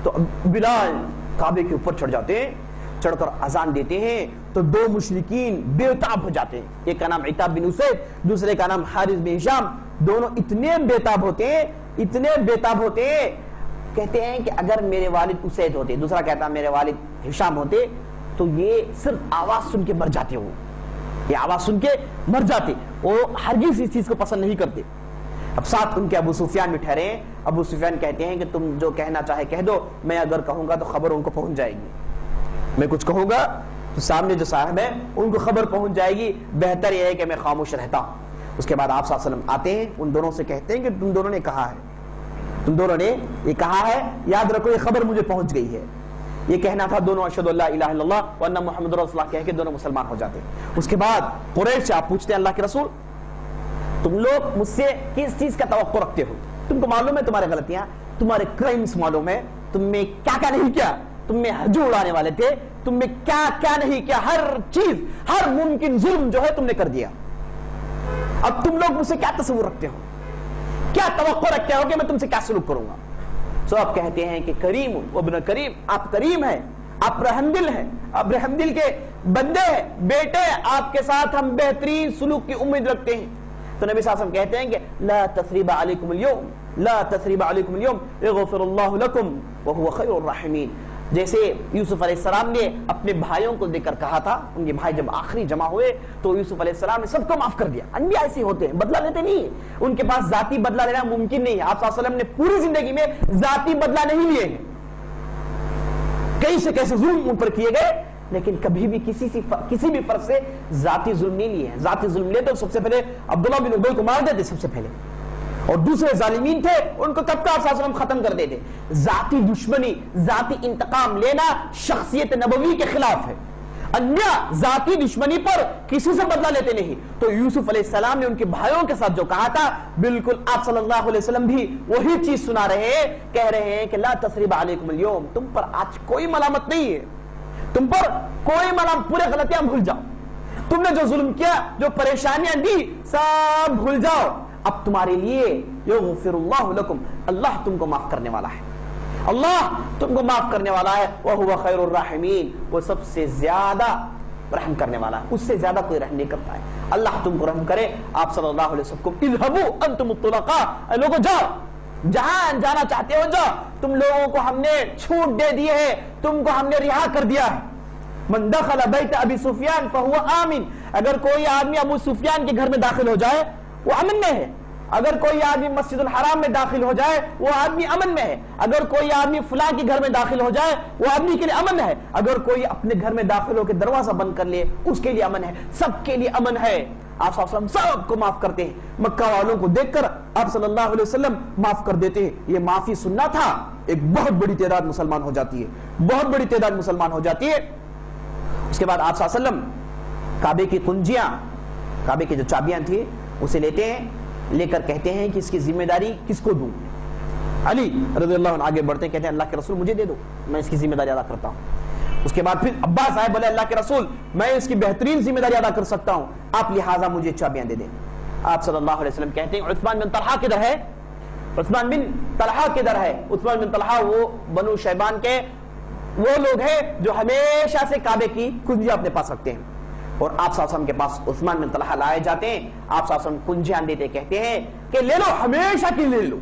S1: تو بلال کعبے کے اوپر چڑھ جاتے ہیں، چڑھ کر اذان دیتے ہیں تو دو مشرکین بے تاب ہو جاتے ہیں. ایک کا نام عتاب بن اسید، دوسرے کا نام حارث بن ہشام. دونوں اتنے بے تاب ہوتے ہیں کہتے ہیں کہ اگر میرے والد اسید ہوتے، دوسرا کہتا میرے والد ہشام ہوتے تو یہ صرف آواز سن کے مر جاتے. یہ آواز سن کے مر جاتے. وہ ہرگز اس چیز کو پسند نہیں کرتے. اب ساتھ ان کے ابو سفیان بھی ٹھہرے ہیں. ابو سفیان کہتے ہیں کہ تم جو کہنا چاہے کہہ دو، میں اگر کہوں گا تو خبر ان کو پہنچ جائے گی. میں کچھ کہوں گا تو سامنے جو صاحب ہے ان کو خبر پہنچ جائے گی، بہتر یہ ہے کہ میں خاموش رہتا ہوں. اس کے بعد آپ صلی اللہ علیہ وسلم آتے ہیں، ان دونوں سے کہتے ہیں کہ تم دونوں نے یہ کہا ہے، یاد رکھو یہ خبر مجھے پہنچ گئی ہے. یہ کہنا تھا دونوں اشہد اللہ الہ الا اللہ وان محمد رسول اللہ کہہ کے دونوں مسلمان ہو جاتے. اس کے بعد قریش سے آپ پوچھتے ہیں اللہ کے رسول تم لوگ مجھ سے کس چیز کا توقع رکھتے ہو؟ تم کو معلوم ہے تمہارے غلطیاں، تمہارے کرائمز معلوم ہے، تم میں کیا نہیں کیا، تم میں حج اڑانے والے تھے، تم میں کیا نہیں کیا، ہر چیز، ہر ممکن ظلم جو ہے تم نے کر دیا. اب تم لوگ مجھ سے کیا تصور رکھتے ہو، کیا توقع رکھتے ہو کہ میں تم سے کیا سلوک کروں گا؟ سو آپ کہتے ہیں کہ کریم ابن کریم، آپ کریم ہیں، آپ رحم دل ہیں، آپ رحم دل کے بندے ہیں، بیٹے آپ کے ساتھ ہم بہترین سلوک کی امید رکھتے ہیں. تو نبی صلی اللہ علیہ وسلم کہتے ہیں کہ لا تثریب علیکم اليوم، لا تثریب علیکم اليوم یغفر اللہ لکم وهو خیر الراحمین. جیسے یوسف علیہ السلام نے اپنے بھائیوں کو دیکھ کر کہا تھا، ان کے بھائی جب آخری جمع ہوئے تو یوسف علیہ السلام نے سب کو معاف کر دیا. انبیاء ایسے ہوتے ہیں، بدلہ لیتے نہیں ہیں، ان کے پاس ذاتی بدلہ لینا ممکن نہیں ہے. آپ صلی اللہ علیہ وسلم نے پوری زندگی میں ذاتی بدلہ نہیں لیے ہیں. کئی سے کیسے ظلم ان پر کیے گئے، لیکن کبھی بھی کسی بھی فرد سے ذاتی ظلم نہیں لیے ہیں. ذاتی ظلم لیتے تو سب سے پہلے عبداللہ بن ابی کو مار دیتے سب سے پہلے، اور دوسرے ظالمین تھے ان کو کب کا آپ صلی اللہ علیہ وسلم ختم کر دیتے. ذاتی دشمنی، ذاتی انتقام لینا شخصیت نبوی کے خلاف ہے. انبیاء ذاتی دشمنی پر کسی سے بدلہ لیتے نہیں. تو یوسف علیہ السلام نے ان کے بھائیوں کے ساتھ جو کہا تھا، بالکل آپ صلی اللہ علیہ وسلم بھی وہی چیز سنا رہے ہیں. کہہ رہے ہیں کہ لا تثریب علیکم اليوم، تم پر آج کوئی ملامت نہیں ہے، تم پر کوئی ملامت، پورے غلطیاں بھول جاؤ، تم نے جو ظلم کیا، جو پریشانیاں دی، سب بھول جاؤ. اب تمہارے لیے یغفر اللہ لکم، اللہ تم کو معاف کرنے والا ہے، اللہ تم کو معاف کرنے والا ہے. وہو خیر الراحمین، وہ سب سے زیادہ رحم کرنے والا ہے، اس سے زیادہ کوئی رحم نہیں کرتا ہے. اللہ تم کو رحم کرے. آپ صلی اللہ علیہ وسلم کو اذهبوا انتم الطلقاء، اے لوگوں جاؤ، جہاں جانا چاہتے ہو جاؤ، تم لوگوں کو ہم نے چھوٹ دے دی ہے، تم کو ہم نے رہا کر دیا ہے. من دخل بیت ابی سفیان فهو آمن، اگر کوئی آدمی ابو سفیان کے گھر میں داخل ہو جائے وہ امن میں ہے. اگر کوئی آدمی مسجد الحرام میں داخل ہو جائے وہ آدمی امن میں ہے. اگر کوئی آدمی فلاں کے گھر میں داخل ہو جائے وہ آدمی کے لیے امن ہے. اگر کوئی اپنے گھر میں داخل ہو کے دروازہ بند کر لے اس کے لیے امن ہے، سب کے لیے امن ہے. آپ صلی اللہ علیہ وسلم سب کو معاف کرتے ہیں. مکہ والوں کو دیکھ کر آپ صلی اللہ علیہ وسلم معاف کر دیتے ہیں. یہ معافی سننا تھا، ایک بہت بڑی تعداد مسلمان ہو جاتی ہے، بہت بڑی تعداد مسلمان ہو جاتی ہے. اس کے بعد آپ صلی اللہ علیہ وسلم کعبے کی کنجیاں، کعبے کی جو چابیاں تھیں اسے لیتے ہیں، لے کر کہتے ہیں کہ اس کی ذمہ داری کس کو دوں. علی رضی اللہ عنہ آگے بڑھتے ہیں، کہتے ہیں اللہ کے رسول مجھے دے دو، میں اس کی ذمہ داری ادا کرتا ہوں. اس کے بعد پھر عباس آئے، بولے اللہ کے رسول میں اس کی بہترین ذمہ داری ادا کر سکتا ہوں، آپ لہٰذا مجھے چابیاں دے دیں. آپ صلی اللہ علیہ وسلم کہتے ہیں عثمان بن طلحہ کدھر ہے؟ عثمان بن طلحہ کدھر ہے؟ عثمان بن طلحہ وہ بنو شیبان کے وہ لوگ ہیں جو ہمیشہ سے کعبے کی کنجیاں اپنے پاس رکھتے ہیں. اور آپ صلی اللہ علیہ وسلم کے پاس عثمان بن طلحہ لائے جاتے ہیں. آپ صلی اللہ علیہ وسلم کنجیاں دیتے، کہتے ہیں کہ لے لو، ہمیشہ کے لیے لے لو،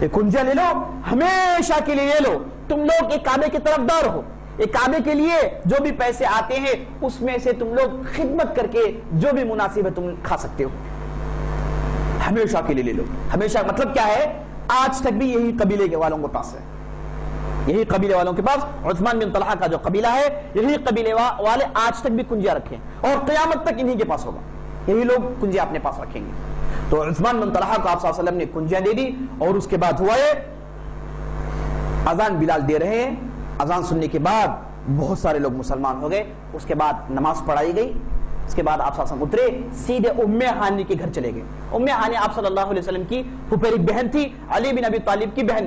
S1: یہ کنجیاں لے لو، ہمیشہ کے لیے لے لو. تم لوگ ایک کعبے کے طرفدار ہو، ایک کعبے کے لیے جو بھی پیسے آتے ہیں اس میں سے تم لوگ خدمت کر کے جو بھی مناسب ہے تم کھا سکتے ہو، ہمیشہ کے لیے لے لو. ہمیشہ مطلب کیا ہے؟ آج تک بھی یہی قبیلے کے والوں کے پاس ہے، یہی قبیلے والوں کے پاس عثمان بن طلحہ کا جو قبیلہ ہے، یہی قبیلے والے آج تک بھی کنجیاں رکھیں اور قیامت تک انہی کے پاس ہوگا، یہی لوگ کنجیاں اپنے پاس رکھیں گے. تو عثمان بن طلحہ کو آپ صلی اللہ علیہ وسلم نے کنجیاں دے دی. اور اس کے بعد ہوا ہے اذان بلال دے رہے ہیں، اذان سننے کے بعد بہت سارے لوگ مسلمان ہو گئے، اس کے بعد نماز پڑھائی گئی، اس کے بعد آپ صلی اللہ علیہ وسلم اترے، سیدھے ام ہانی کے گھر چلے گئے۔ ام ہانی آپ صلی اللہ علیہ وسلم کی پھپھیری بہن تھی، علی بن ابی طالب کی بہن،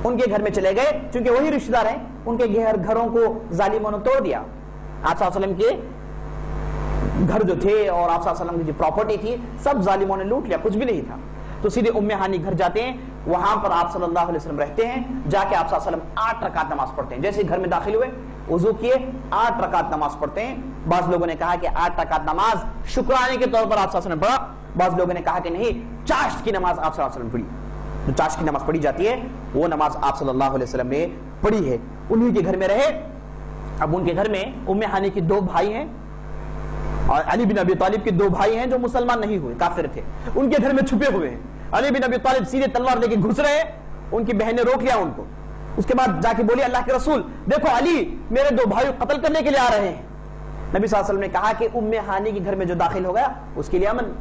S1: ان کے گھر میں چلے گئے، چونکہ وہی رشتہ دار ہیں، ان کے گھروں کو ظالموں نے توڑ دیا، آپ صلی اللہ علیہ وسلم کے گھر جو تھے اور آپ صلی اللہ علیہ وسلم کی جو پراپرٹی تھی سب ظالموں نے لوٹ لیا، کچھ بھی نہیں تھا۔ تو سیدھے ام ہانی گھر جاتے ہیں، وہاں پر آپ صلی اللہ علیہ وسلم رہتے ہیں، جا کے آپ صلی اللہ علیہ وسلم 8 رکعت نماز پڑھتے ہیں، جیسے گھر میں داخل ہوئے وضو کیے 8 رکعت نماز پڑھتے ہیں۔ بعض لوگوں نے کہا کہ 8 رکعت نماز شکرانے کے طور پر آپ صلی اللہ علیہ وسلم پڑھا، بعض لوگوں نے کہا کہ نہیں، چاشت کی نماز آپ صلی اللہ علیہ وسلم پڑھی، جو چاشت کی نماز پڑھی جاتی ہے وہ نماز آپ صلی اللہ علیہ وسلم نے پڑھی ہے، انہی کے گھر میں رہے۔ اب ان کے گھر میں ام ہانی کی 2 بھائی ہیں اور علی بن ابی طالب کے 2 بھائی ہیں جو مسلمان نہیں ہوئے، کافر تھے، ان کے گھر میں چھپے ہوئے ہیں۔ علی بن ابی طالب سیدھے تلوار لے کے گھس رہے ہیں، ان کی بہن نے روک لیا ان کو، اس کے بعد جا کے بولی اللہ کے رسول دیکھو علی میرے 2 بھائی قتل کرنے کے لیے آ رہے ہیں۔ نبی صلی اللہ علیہ وسلم نے کہا کہ ام ہانی کے گھر میں جو داخل ہو گیا اس کے لیے امن،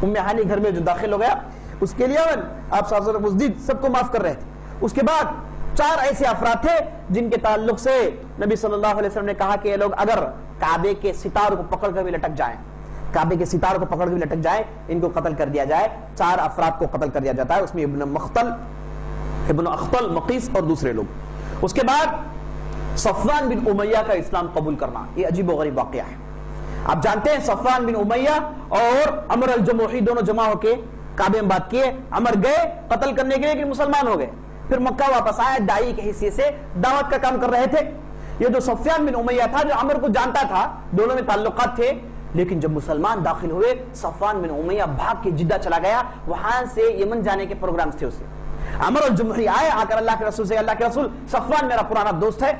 S1: ام ہانی گھر میں جو داخل ہو گیا اس کے لیے امن، آپ صلی اللہ علیہ وسلم اس دن سب کو معاف کر رہے تھے۔ اس کے بعد 4 ایسے افراد تھے جن کے تعلق سے نبی صلی اللہ علیہ وسلم نے کہا کہ یہ لوگ اگر کعبے کے ستاروں کو پکڑ کر بھی لٹک جائیں، کعبے کے ستاروں کو پکڑ کے بھی لٹک جائیں، ان کو قتل کر دیا جائے۔ 4 افراد کو قتل کر دیا جاتا ہے، اس میں ابن مختل، ابن اخطل، مقیس اور دوسرے لوگ۔ اس کے بعد صفوان بن امیہ کا اسلام قبول کرنا، یہ عجیب و غریب واقعہ ہے۔ آپ جانتے ہیں صفوان بن امیہ اور عمر الجموحی دونوں جمع ہو کے کعبے میں بات کیے، عمر گئے قتل کرنے کے لیے لیکن مسلمان ہو گئے، پھر مکہ واپس آئے، داعی کے حیثیت سے دعوت کا کام کر رہے تھے۔ یہ جو صفوان بن امیہ تھا جو عمر کو جانتا تھا، دونوں میں تعلقات تھے، لیکن جب مسلمان داخل ہوئے صفوان بن امیہ بھاگ کے جدہ چلا گیا، وہاں سے یمن جانے کے پروگرامز تھے اسے۔ عمر الجمحی آئے، آ کر اللہ کے رسول سے اللہ کے رسول صفوان میرا پرانا دوست ہے،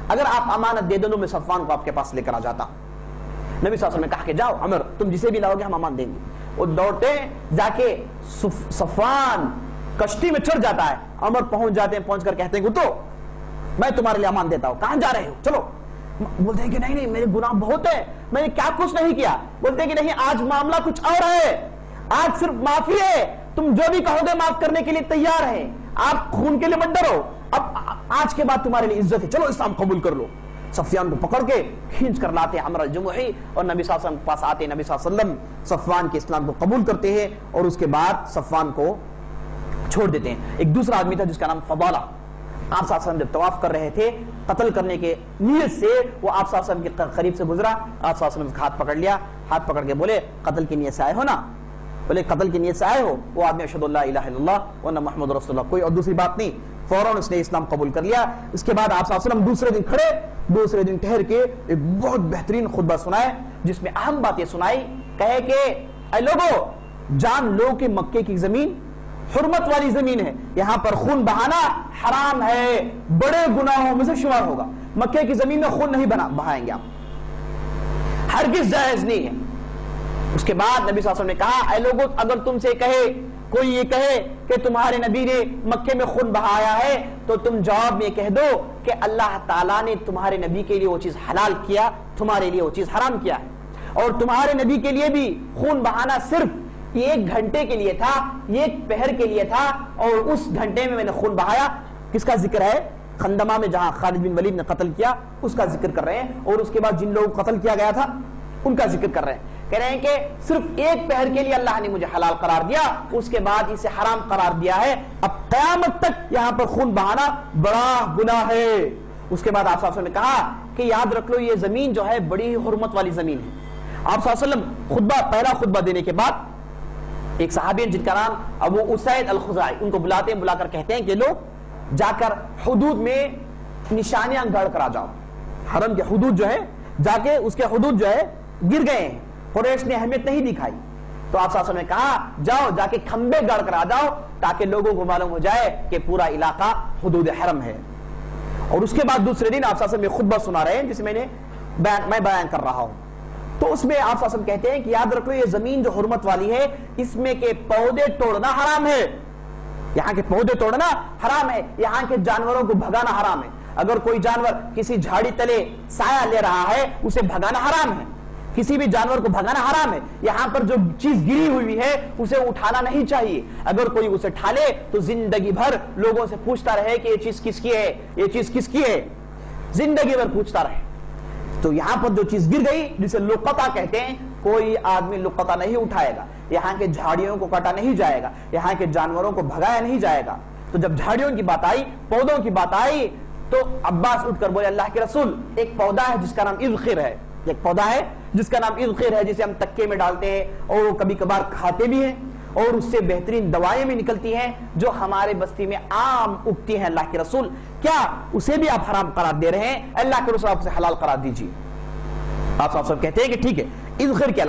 S1: اگر آپ امانت دے دیں تو میں صفوان کو آپ کے پاس لے کر آ جاتا۔ نبی صلی اللہ علیہ وسلم نے کہا کہ جاؤ عمر، تم جسے بھی لاؤ گے ہم امان دیں گے۔ وہ دوڑتے جا کے صفوان کشتی میں چڑھ جاتا ہے، عمر پہنچ جاتے ہیں، پہنچ کر کہتے ہیں کہ تو میں تمہارے لیے امان دیتا ہوں، کہاں جا رہے ہو چلو۔ بولتے ہیں کہ نہیں میرے گناہ بہت ہے، میں نے کیا کچھ نہیں کیا۔ بولتے ہیں کہ نہیں آج معاملہ کچھ اور ہے، آج صرف معافی ہے، تم جو بھی کہو گے معاف کرنے کے لیے تیار ہیں، آپ خون کے لیے مت ڈرو، اب آج کے بعد تمہارے لیے عزت ہے، چلو اسلام قبول کر لو۔ صفوان کو پکڑ کے کھینچ کر لاتے ہیں عمر الجمحی اور نبی صلی اللہ علیہ وسلم کے پاس آتے ہیں، نبی صلی اللہ علیہ وسلم صفوان کے اسلام کو قبول کرتے ہیں اور اس کے بعد صفوان کو چھوڑ دیتے ہیں۔ ایک دوسرا آدمی تھا جس کا نام فضالہ، آپ صلی اللہ علیہ وسلم جب طواف کر رہے تھے قتل کرنے کے نیت سے، وہ آپ صلی اللہ علیہ وسلم کے قریب سے گزرا، آپ صلی اللہ علیہ وسلم کا ہاتھ پکڑ لیا، ہاتھ پکڑ کے بولے قتل کی نیت سے آئے ہو نا؟ بولے قتل کی نیت سے آئے ہو؟ وہ آدمی اشہد اللہ الہ الا اللہ وان محمد رسول اللہ، کوئی اور دوسری بات نہیں، فوراً اس نے اسلام قبول کر لیا۔ اس کے بعد آپ صلی اللہ علیہ وسلم دوسرے دن کھڑے، دوسرے دن ٹھہر کے ایک بہت بہترین خطبہ سنائے جس میں اہم باتیں سنائی، کہے کہ اے لوگو جان لو کہ مکے کی زمین حرمت والی زمین ہے، یہاں پر خون بہانا حرام ہے، بڑے گناہوں میں سے شمار ہوگا، مکے کی زمین میں خون نہیں بہائیں گے آپ، ہرگز جائز نہیں ہے۔ اس کے بعد نبی صلی اللہ علیہ وسلم نے کہا اے لوگو اگر تم سے کہے کوئی یہ کہے کہ تمہارے نبی نے مکے میں خون بہایا ہے تو تم جواب میں کہہ دو کہ اللہ تعالیٰ نے تمہارے نبی کے لیے وہ چیز حلال کیا، تمہارے لیے وہ چیز حرام کیا ہے، اور تمہارے نبی کے لیے بھی خون بہانا صرف 1 گھنٹے کے لیے تھا، 1 پہر کے لیے تھا، اور اس گھنٹے میں نے خون بہایا۔ کس کا ذکر ہے؟ خندمہ میں جہاں خالد بن ولید نے قتل کیا اس کا ذکر کر رہے ہیں، اور اس کے بعد جن لوگوں کو قتل کیا گیا تھا ان کا ذکر کر رہے ہیں، کہہ رہے ہیں کہ صرف 1 پہر کے لیے اللہ نے مجھے حلال قرار دیا، اس کے بعد اسے حرام قرار دیا ہے، اب قیامت تک یہاں پر خون بہانا بڑا گناہ ہے۔ اس کے بعد آپ صلی اللہ علیہ وسلم نے کہا کہ یاد رکھ لو یہ زمین جو ہے بڑی حرمت والی زمین ہے۔ آپ صلی اللہ علیہ وسلم پہلا خطبہ دینے کے بعد ایک صحابی جن کا نام ابو اسید الخزاعی، ان کو بلاتے ہیں، بلا کر کہتے ہیں کہ لوگ جا کر حدود میں نشانیاں گڑ کر آ جاؤ، حرم کے حدود جو ہے جا کے اس کے حدود جو ہے گر گئے ہیں، قریش نے اہمیت نہیں دکھائی، تو آپ صلی اللہ علیہ وسلم نے کہا جاؤ جا کے کھمبے گڑ کر آ جاؤ تاکہ لوگوں کو معلوم ہو جائے کہ پورا علاقہ حدود حرم ہے۔ اور اس کے بعد دوسرے دن آپ صلی اللہ علیہ وسلم خطبہ سنا رہے ہیں جس میں میں بیان کر رہا ہوں، تو اس میں آپ صلی اللہ علیہ وسلم کہتے ہیں کہ یاد رکھو یہ زمین جو حرمت والی ہے اس میں کے پودے توڑنا حرام ہے، یہاں کے پودے توڑنا حرام ہے، یہاں کے جانوروں کو بھگانا حرام ہے، اگر کوئی جانور کسی جھاڑی تلے سایہ لے رہا ہے اسے بھگانا حرام ہے، کسی بھی جانور کو بھگانا حرام ہے. یہاں پر جو چیز گری ہوئی ہے اسے اٹھانا نہیں چاہیے. اگر کوئی اسے اٹھا لے تو زندگی بھر لوگوں سے پوچھتا رہے کہ یہ چیز کس کی ہے, یہ چیز کس کی ہے, زندگی بھر پوچھتا رہے. تو یہاں پر جو چیز گر گئی جسے لقطہ کہتے ہیں, کوئی آدمی لقطہ نہیں اٹھائے گا. یہاں کے جھاڑیوں کو کاٹا نہیں جائے گا, یہاں کے جانوروں کو بھگایا نہیں جائے گا. تو جب جھاڑیوں کی بات آئی, پودوں کی بات آئی, تو عباس اٹھ کر بولے اللہ کے رسول ایک پودا ہے جس کا نام اذخر ہے, ایک پودا ہے جس کا نام اذخر ہے, جسے ہم تکے میں ڈالتے ہیں اور وہ کبھی کبھار کھاتے بھی ہیں, اور اس سے بہترین دوائیں بھی نکلتی ہیں جو ہمارے بستی میں عام اگتی ہیں. اللہ کے رسول کیا اسے بھی آپ حرام قرار دے رہے ہیں؟ اللہ کے رسول آپ اسے حلال قرار دیجیے. آپ صاحب کہتے ہیں کہ ٹھیک ہے, اذخر کے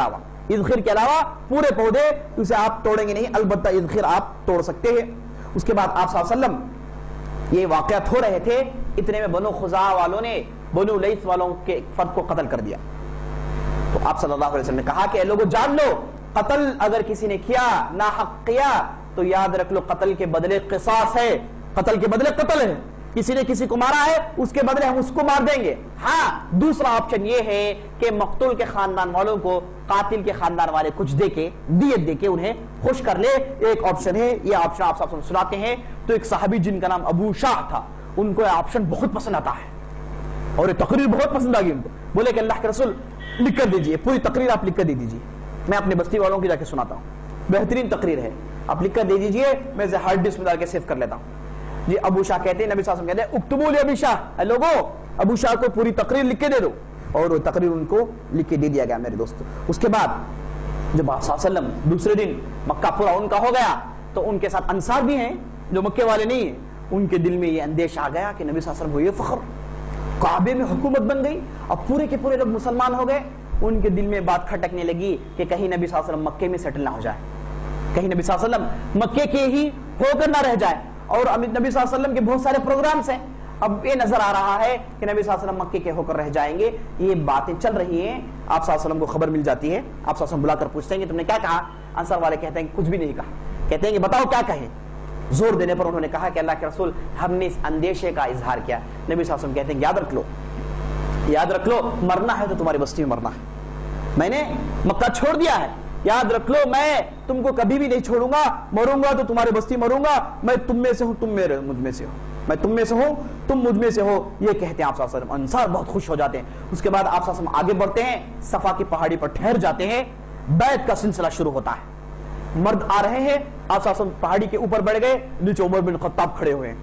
S1: علاوہ پورے پودے اسے آپ توڑیں گے نہیں, البتہ اذخر آپ توڑ سکتے ہیں. اس کے بعد آپ صلی اللہ علیہ وسلم یہ واقعات ہو رہے تھے, اتنے میں بنو خزاعہ والوں نے بنو لیث والوں کے فرد کو قتل کر دیا. تو آپ صلی اللہ علیہ وسلم نے کہا کہ اے لوگوں جان لو, قتل اگر کسی نے کیا, ناحق کیا, تو یاد رکھ لو قتل کے بدلے قصاص ہے, قتل کے بدلے قتل ہے. کسی نے کسی کو مارا ہے, اس کے بدلے ہم اس کو مار دیں گے. ہاں دوسرا آپشن یہ ہے کہ مقتول کے خاندان والوں کو قاتل کے خاندان والے کچھ دے کے, دیت دے کے انہیں خوش کر لے. ایک آپشن ہے, یہ آپشن آپ صاحب سناتے ہیں. تو ایک صحابی جن کا نام ابو شاہ تھا, ان کو یہ آپشن بہت پسند آتا ہے اور یہ تقریر بہت پسند آ گئی ان کو. بولے کہ اللہ کے رسول لکھ کر دیجئے, پوری تقریر آپ لکھ کر دے دیجئے, میں اپنے بستی والوں کی جا کے سناتا ہوں, بہترین تقریر ہے, آپ لکھ کر دے دیجئے, میں اسے ہارڈ ڈسک میں ڈال کے سیو کر لیتا ہوں. جی ابو شاہ کہتے ہیں, نبی صلی اللہ علیہ وسلم کہتے ہیں اکتبوا لی ابی شاہ, لوگو ابو شاہ کو پوری تقریر لکھ کے دے دو. اور وہ تقریر ان کو لکھ کے دے دیا گیا میرے دوست. اس کے بعد جب آپ صلی اللہ علیہ وسلم دوسرے دن مکہ پورا ان کا ہو گیا, تو ان کے ساتھ انصار بھی ہیں جو مکے والے نہیں ہیں, ان کے دل میں یہ اندیش آ گیا کہ نبی صلی اللہ علیہ وسلم کو یہ فخر, کعبے میں حکومت بن گئی. اب پورے کے پورے جب مسلمان ہو گئے, ان کے دل میں بات کھٹکنے لگی کہ کہیں نبی صلی اللہ علیہ وسلم مکے میں سیٹل نہ ہو جائے, کہیں نبی صلی اللہ علیہ وسلم مکے کے ہی ہو کر نہ رہ جائے. اور نبی صلی اللہ علیہ وسلم کے بہت سارے پروگرامز ہیں, اب یہ نظر آ رہا ہے کہ نبی صلی اللہ علیہ وسلم مکے کے ہو کر رہ جائیں گے. یہ باتیں چل رہی ہیں, آپ صلی اللہ علیہ وسلم کو خبر مل جاتی ہے. آپ صلی اللہ علیہ وسلم بلا کر پوچھتے ہیں کہ تم نے کیا کہا؟ انصار والے کہتے ہیں کہ کچھ بھی نہیں کہا. کہتے ہیں کہ بتاؤ کیا کہیں. زور دینے پر انہوں نے کہا کہ اللہ کے رسول ہم نے اس اندیشے کا اظہار کیا. نبی صلی اللہ علیہ وسلم کہتے ہیں یاد رکھ لو مرنا ہے تو تمہاری بستی میں مرنا ہے, میں نے مکہ چھوڑ دیا ہے, یاد رکھ لو میں تم کو کبھی بھی نہیں چھوڑوں گا, مروں گا تو تمہاری بستی مروں گا, میں تم میں سے ہوں تم مجھ میں سے ہو, میں تم میں سے ہوں تم مجھ میں سے ہو. یہ کہتے ہیں آپ صلی اللہ علیہ وسلم, انصار بہت خوش ہو جاتے ہیں. اس کے بعد آپ صلی اللہ علیہ وسلم آگے بڑھتے ہیں, صفا کی پہاڑی پر ٹھہر جاتے ہیں, بیعت کا سلسلہ شروع ہوتا ہے. مرد آ رہے ہیں, آپ صلی اللہ علیہ وسلم پہاڑی کے اوپر بڑھ گئے, نیچے عمر بن خطاب کھڑے ہوئے ہیں.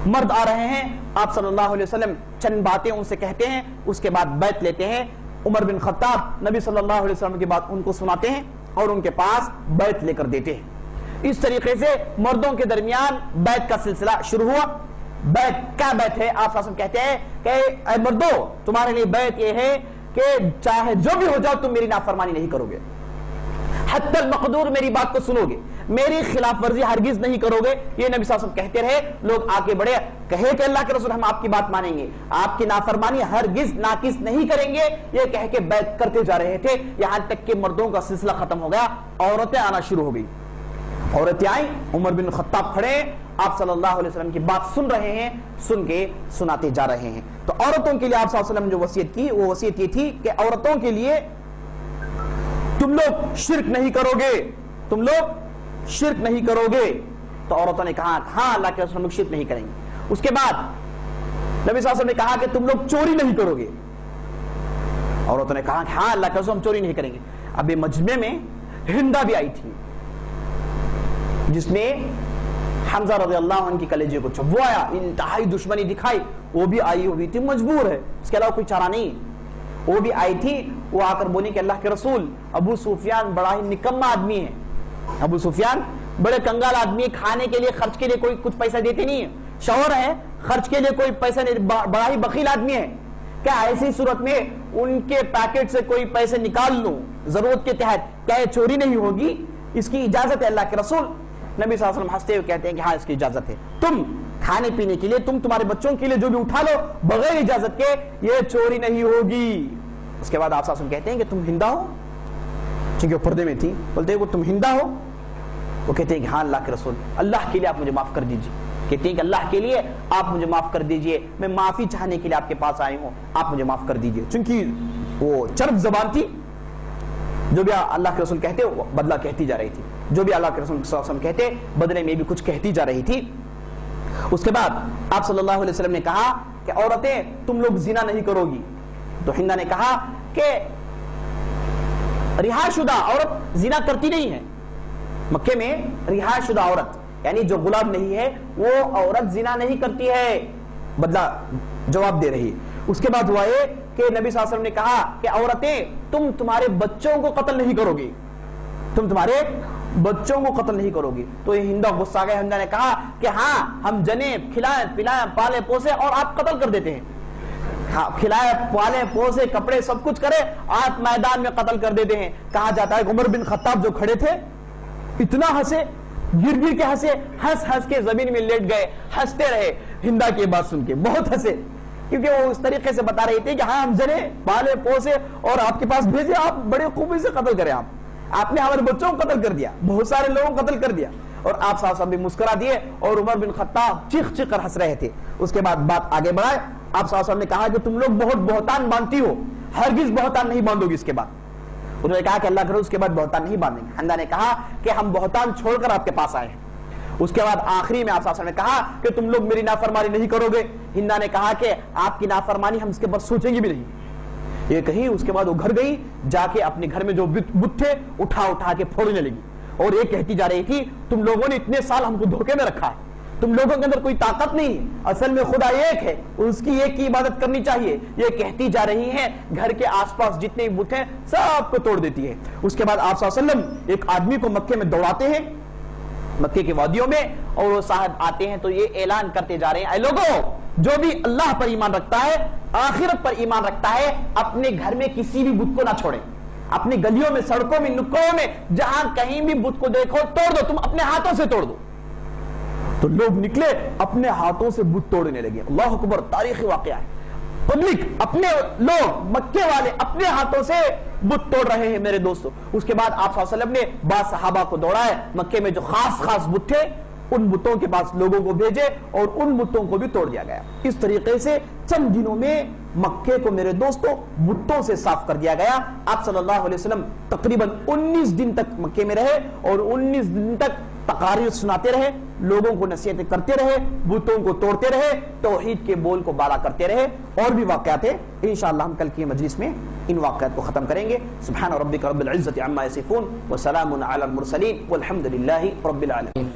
S1: مرد آ رہے ہیں, آپ صلی اللہ علیہ وسلم چند باتیں ان سے کہتے ہیں, اس کے بعد بیعت لیتے ہیں. عمر بن خطاب نبی صلی اللہ علیہ وسلم کی بات ان کو سناتے ہیں اور ان کے پاس بیعت لے کر دیتے ہیں. اس طریقے سے مردوں کے درمیان بیعت کا سلسلہ شروع ہوا. بیعت کیا بیعت ہے؟ آپ صلی اللہ علیہ وسلم کہتے ہیں کہ اے مردو تمہارے لیے بیعت یہ ہے کہ چاہے جو بھی ہو جاؤ تم میری نافرمانی نہیں کرو گے, حتی المقدور میری بات کو سنو گے, میری خلاف ورزی ہرگز نہیں کرو گے. یہ نبی صلی اللہ علیہ وسلم کہتے رہے. لوگ آگے بڑھے, کہے کہ اللہ کے رسول ہم آپ کی بات مانیں گے, آپ کی نافرمانی ہرگز ناقص نہیں کریں گے. یہ کہہ کے بیعت کرتے جا رہے تھے, یہاں تک کہ مردوں کا سلسلہ ختم ہو گیا, عورتیں آنا شروع ہو گئی. عورتیں آئیں, عمر بن خطاب کھڑے, آپ صلی اللہ علیہ وسلم کی بات سن رہے ہیں, سن کے سناتے جا رہے ہیں. تو عورتوں کے لیے آپ صلی اللہ علیہ وسلم نے جو وصیت کی, وہ وصیت یہ تھی کہ عورتوں کے لیے تم لوگ شرک نہیں کرو گے, تم لوگ شرک نہیں کرو گے. تو عورتوں نے کہا ہاں اللہ کے رسول ہم شرک نہیں کریں گے. اس کے بعد نبی صلی اللہ علیہ وسلم نے کہا کہ تم لوگ چوری نہیں کرو گے. عورتوں نے کہا کہ ہاں اللہ کے رسول ہم چوری نہیں کریں گے. اب یہ مجمع میں ہندا بھی آئی تھی, جس نے حمزہ رضی اللہ عنہ کی کلیجے کو چبوایا, انتہائی دشمنی دکھائی. وہ بھی آئی ہوئی تھی, مجبور ہے, اس کے علاوہ کوئی چارہ نہیں. وہ بھی آئی تھی, وہ آ کر بولی کہ اللہ کے رسول ابو سفیان بڑا ہی نکما آدمی ہے, ابو سفیان بڑے کنگال آدمی ہے, کھانے کے لیے خرچ کے لیے کوئی کچھ پیسہ دیتے نہیں ہے, شوہر ہے خرچ کے لیے کوئی پیسہ نہیں, بڑا ہی بخیل آدمی ہے. کیا ایسی صورت میں ان کے پیکٹ سے کوئی پیسے نکال لوں ضرورت کے تحت, کیا یہ چوری نہیں ہوگی؟ اس کی اجازت ہے اللہ کے رسول؟ نبی صلی اللہ علیہ وسلم ہنستے ہوئے کہتے ہیں کہ ہاں اس کی اجازت ہے, تم کھانے پینے کے لیے, تم تمہارے بچوں کے لیے جو بھی اٹھا لو بغیر اجازت کے, یہ چوری نہیں ہوگی. اس کے بعد آپ صلی اللہ علیہ وسلم کہتے ہیں کہ تم ہندا ہو, چونکہ وہ پردے میں تھی, بولتے ہیں وہ تم ہندا ہو؟ وہ کہتے ہیں کہ ہاں اللہ کے رسول, اللہ کے لیے آپ مجھے معاف کر دیجیے. کہتے ہیں کہ اللہ کے لیے آپ مجھے معاف کر دیجیے, میں معافی چاہنے کے لیے آپ کے پاس آئی ہوں, آپ مجھے معاف کر دیجیے. چونکہ وہ چرب زبان تھی، جو بھی اللہ کے رسول کہتے وہ بدلہ کہتی جا رہی تھی، جو بھی اللہ کے رسول صلی اللہ علیہ وسلم کہتے بدلے میں بھی کچھ کہتی جا رہی تھی۔ اس کے بعد آپ صلی اللہ علیہ وسلم نے کہا کہ عورتیں تم لوگ زنا نہیں کرو گی، تو ہندا نے کہا کہ رہا شدہ عورت زنا کرتی نہیں ہے، مکے میں رہا شدہ عورت یعنی جو غلام نہیں ہے وہ عورت زنا نہیں کرتی ہے، بدلہ جواب دے رہی۔ اس کے بعد ہوا یہ کہ نبی صلی اللہ علیہ وسلم نے کہا کہ عورتیں تم تمہارے بچوں کو قتل نہیں کرو گی، تم تمہارے بچوں کو قتل نہیں کرو گی۔ تو یہ ہندا غصہ گئے، ہندا نے کہا کہ ہاں ہم جنے کھلائیں پلائیں پالے پوسے اور آپ قتل کر دیتے ہیں، ہاں کھلائے پالے پوسے کپڑے سب کچھ کرے، آپ میدان میں قتل کر دیتے ہیں۔ کہا جاتا ہے کہ عمر بن خطاب جو کھڑے تھے اتنا ہنسے، گر گر کے ہنسے، ہنس ہنس کے زمین میں لیٹ گئے، ہنستے رہے ہندا کی بات سن کے، بہت ہنسے، کیونکہ وہ اس طریقے سے بتا رہی تھی کہ ہاں ہم جنے پالے پوسے اور آپ کے پاس بھیجے، آپ بڑے خوبی سے قتل کریں، آپ نے ہمارے بچوں کو قتل کر دیا، بہت سارے لوگوں کو قتل کر دیا۔ اور آپ صاحب بھی مسکرا دیے اور عمر بن خطاب چیخ چیخ کر ہنس رہے تھے۔ اس کے بعد بات آگے بڑھائے، آپ صاحب نے کہا کہ تم لوگ بہت بہتان باندھتی ہو، ہرگز بہتان نہیں باندھو گی اس کے بعد۔ انہوں نے کہا کہ اللہ کرے اس کے بعد بہتان نہیں باندھیں گے۔ ہندا نے کہا کہ ہم بہتان چھوڑ کر آپ کے پاس آئے ہیں۔ اس کے بعد آخری میں آپ صاحب نے کہا کہ تم لوگ میری نافرمانی نہیں کرو گے۔ ہندا نے کہا کہ آپ کی نافرمانی ہم اس کے بعد سوچیں گے بھی نہیں، یہ کہی۔ اس کے بعد وہ گھر گئی، جا کے اپنے گھر میں جو بت تھے اٹھا اٹھا کے پھوڑنے لگی اور یہ کہتی جا رہی تھی تم لوگوں نے اتنے سال ہم کو دھوکے میں رکھا ہے، تم لوگوں کے اندر کوئی طاقت نہیں ہے، اصل میں خدا ایک ہے، اس کی ایک کی عبادت کرنی چاہیے، یہ کہتی جا رہی ہے۔ گھر کے آس پاس جتنے بت ہیں سب کو توڑ دیتی ہے۔ اس کے بعد آپ صلی اللہ علیہ وسلم ایک آدمی کو مکے میں دوڑاتے ہیں، مکے کے وادیوں میں، اور وہ صاحب آتے ہیں تو یہ اعلان کرتے جا رہے ہیں اے لوگوں جو بھی اللہ پر ایمان رکھتا ہے، آخرت پر ایمان رکھتا ہے، اپنے گھر میں کسی بھی بت کو نہ چھوڑے، اپنی گلیوں میں سڑکوں میں نکڑوں میں جہاں کہیں بھی بت کو دیکھو توڑ دو، تم اپنے ہاتھوں سے توڑ دو۔ تو لوگ نکلے اپنے ہاتھوں سے بت توڑنے لگے۔ اللہ اکبر، تاریخی واقعہ ہے، پبلک اپنے لوگ مکے والے اپنے ہاتھوں سے بت توڑ رہے ہیں میرے دوستو۔ اس کے بعد آپ صلی اللہ علیہ وسلم نے بعض صحابہ کو دوڑائے، مکے میں جو خاص خاص بت تھے ان بتوں کے پاس لوگوں کو بھیجے اور ان بتوں کو بھی توڑ دیا گیا۔ اس طریقے سے چند دنوں میں مکے کو میرے دوستو بتوں سے صاف کر دیا گیا۔ آپ صلی اللہ علیہ وسلم تقریباً 19 دن تک مکے میں رہے اور 19 دن تک تقاریر سناتے رہے، لوگوں کو نصیحتیں کرتے رہے، بتوں کو توڑتے رہے، توحید کے بول کو بالا کرتے رہے۔ اور بھی واقعات ہیں، انشاءاللہ ہم کل کی مجلس میں ان واقعات کو ختم کریں گے۔ سبحان ربک رب العزت عما یصفون وسلام علی المرسلین والحمد للہ رب العالمین۔